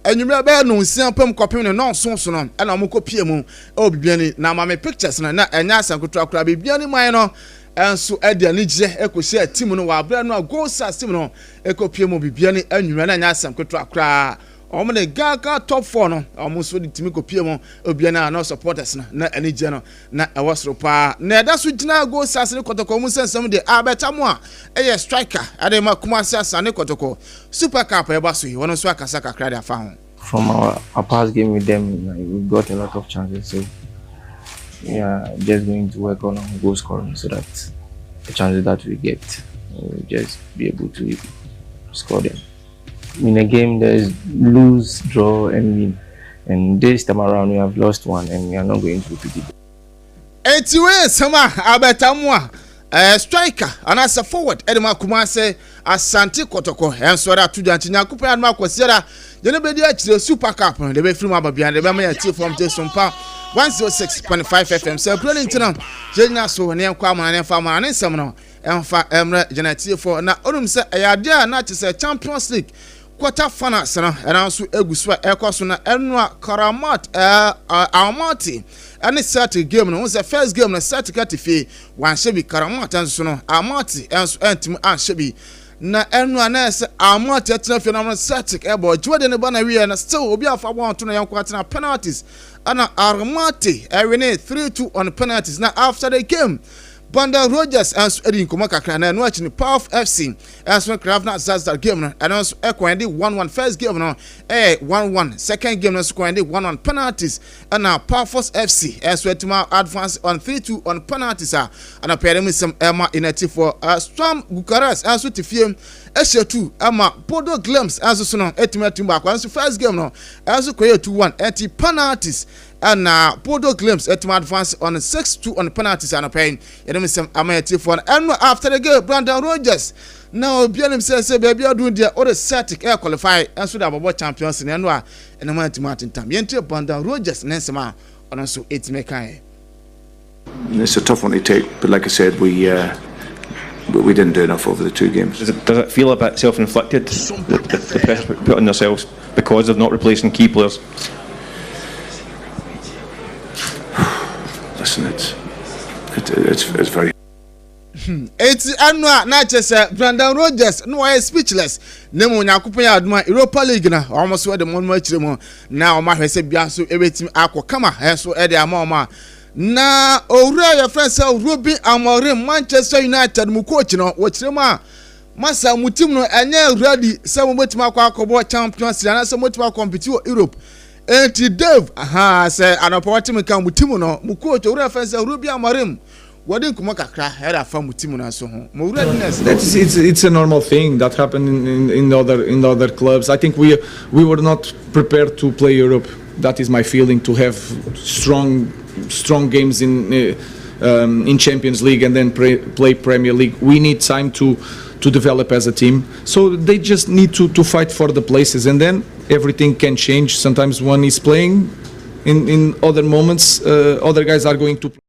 enwumre be no nsian pam kopem no sonso no na mo kopie mu o bibiani na ma me pictures na enya asankoto akura bibiani man no enso ede ani gye ekohye team no wa abra no go sas team no ekopie mu bibiani enwumre na enya asankoto akura omne gaga top 4 no omuso di timi kopie mu obiana no supporters na ani gye no na ewosro pa na eda so gina go sasne kotoko mu sensem de abetamu a eye striker ade ma kumasi asane kotoko super cup eba so wono so akasa kakra de afa ho. From our past game with them, we got a lot of chances, so we are just going to work on our goal scoring so that the chances that we get, we'll just be able to score them. In a game, there's lose, draw, and win. And this time around, we have lost one, and we are not going to repeat it. Anyway, sama abetamwa striker and as a forward, Edema Kumase Asante Kotoko, and so that to the Antinakupa and Marco Sierra, the Nebedia Super Cup, the way from Ababian, the Bama from Sompa 106.5 FM. So, Brilliant, Jenna so near Kwama and Farmer and Samno, and for Emre Janati for now. Odum said, I dare not to say Champions League. Quarter final sana and also Aguswa Ekosuna Enwa Karamat Almati and it's set game no was the first game na set katifi wan shebi Karamat and so no Almati and so entim an shebi na Enwa na se Almati atena phenomenal set ebo Jordan ne bana wi na still obi afa won to na yanko atena penalties and Almati win 3-2 on penalties now after the game Banda Rogers and Eddie Komakaka and watching Power FC as well Kravna Zazdar game and also Equindi 1-1 first game no 1-1 second game no Equindi 1-1 penalties and now Power Force FC as well to advance on 3-2 on penalties and a pair with some Emma in a team for Storm Bucharest as well to film Esha2 Emma Podo Glems as well so ultimate team back as first game no as well 2-1 at penalties and Podo Glimpse at my advance on 6-2 on penalties and a pain. You know, some amateur for and after the game, Brandon Rogers. Now, Bianim says, baby, I do the other Celtic air qualify and should have about champions in Anwa and a Martin time. Yentry Brandon Rogers, Nensama, on also 8 Mekai. It's a tough one to take, but like I said, we didn't do enough over the two games. Does it feel a bit self-inflicted, the pressure put on yourselves because of not replacing key players? Listen, it's very. It's Anwa, not just Brandon Rogers, no, I speechless. Nemo Nakupa Adma, Europa League, almost where the one much more. Now, my Biasu, everything Aqua Kama, and so Eddie Amama. Na owura your friends say Ruby Amorim Manchester United mu coach no wochirema masa mutim no enye ready say mo betima akwa Champions League na say mo betima compete in Europe enti Dave say anopo watim kan mutim no mu coach owura friends say Ruby Amorim wodi nkumo kakra era fa mutim no so ho mo readiness it's a normal thing that happened in other clubs. I think we were not prepared to play Europe. That is my feeling, to have strong games in Champions League and then play Premier League. We need time to develop as a team. So they just need to fight for the places, and then everything can change. Sometimes one is playing, in other moments other guys are going to play.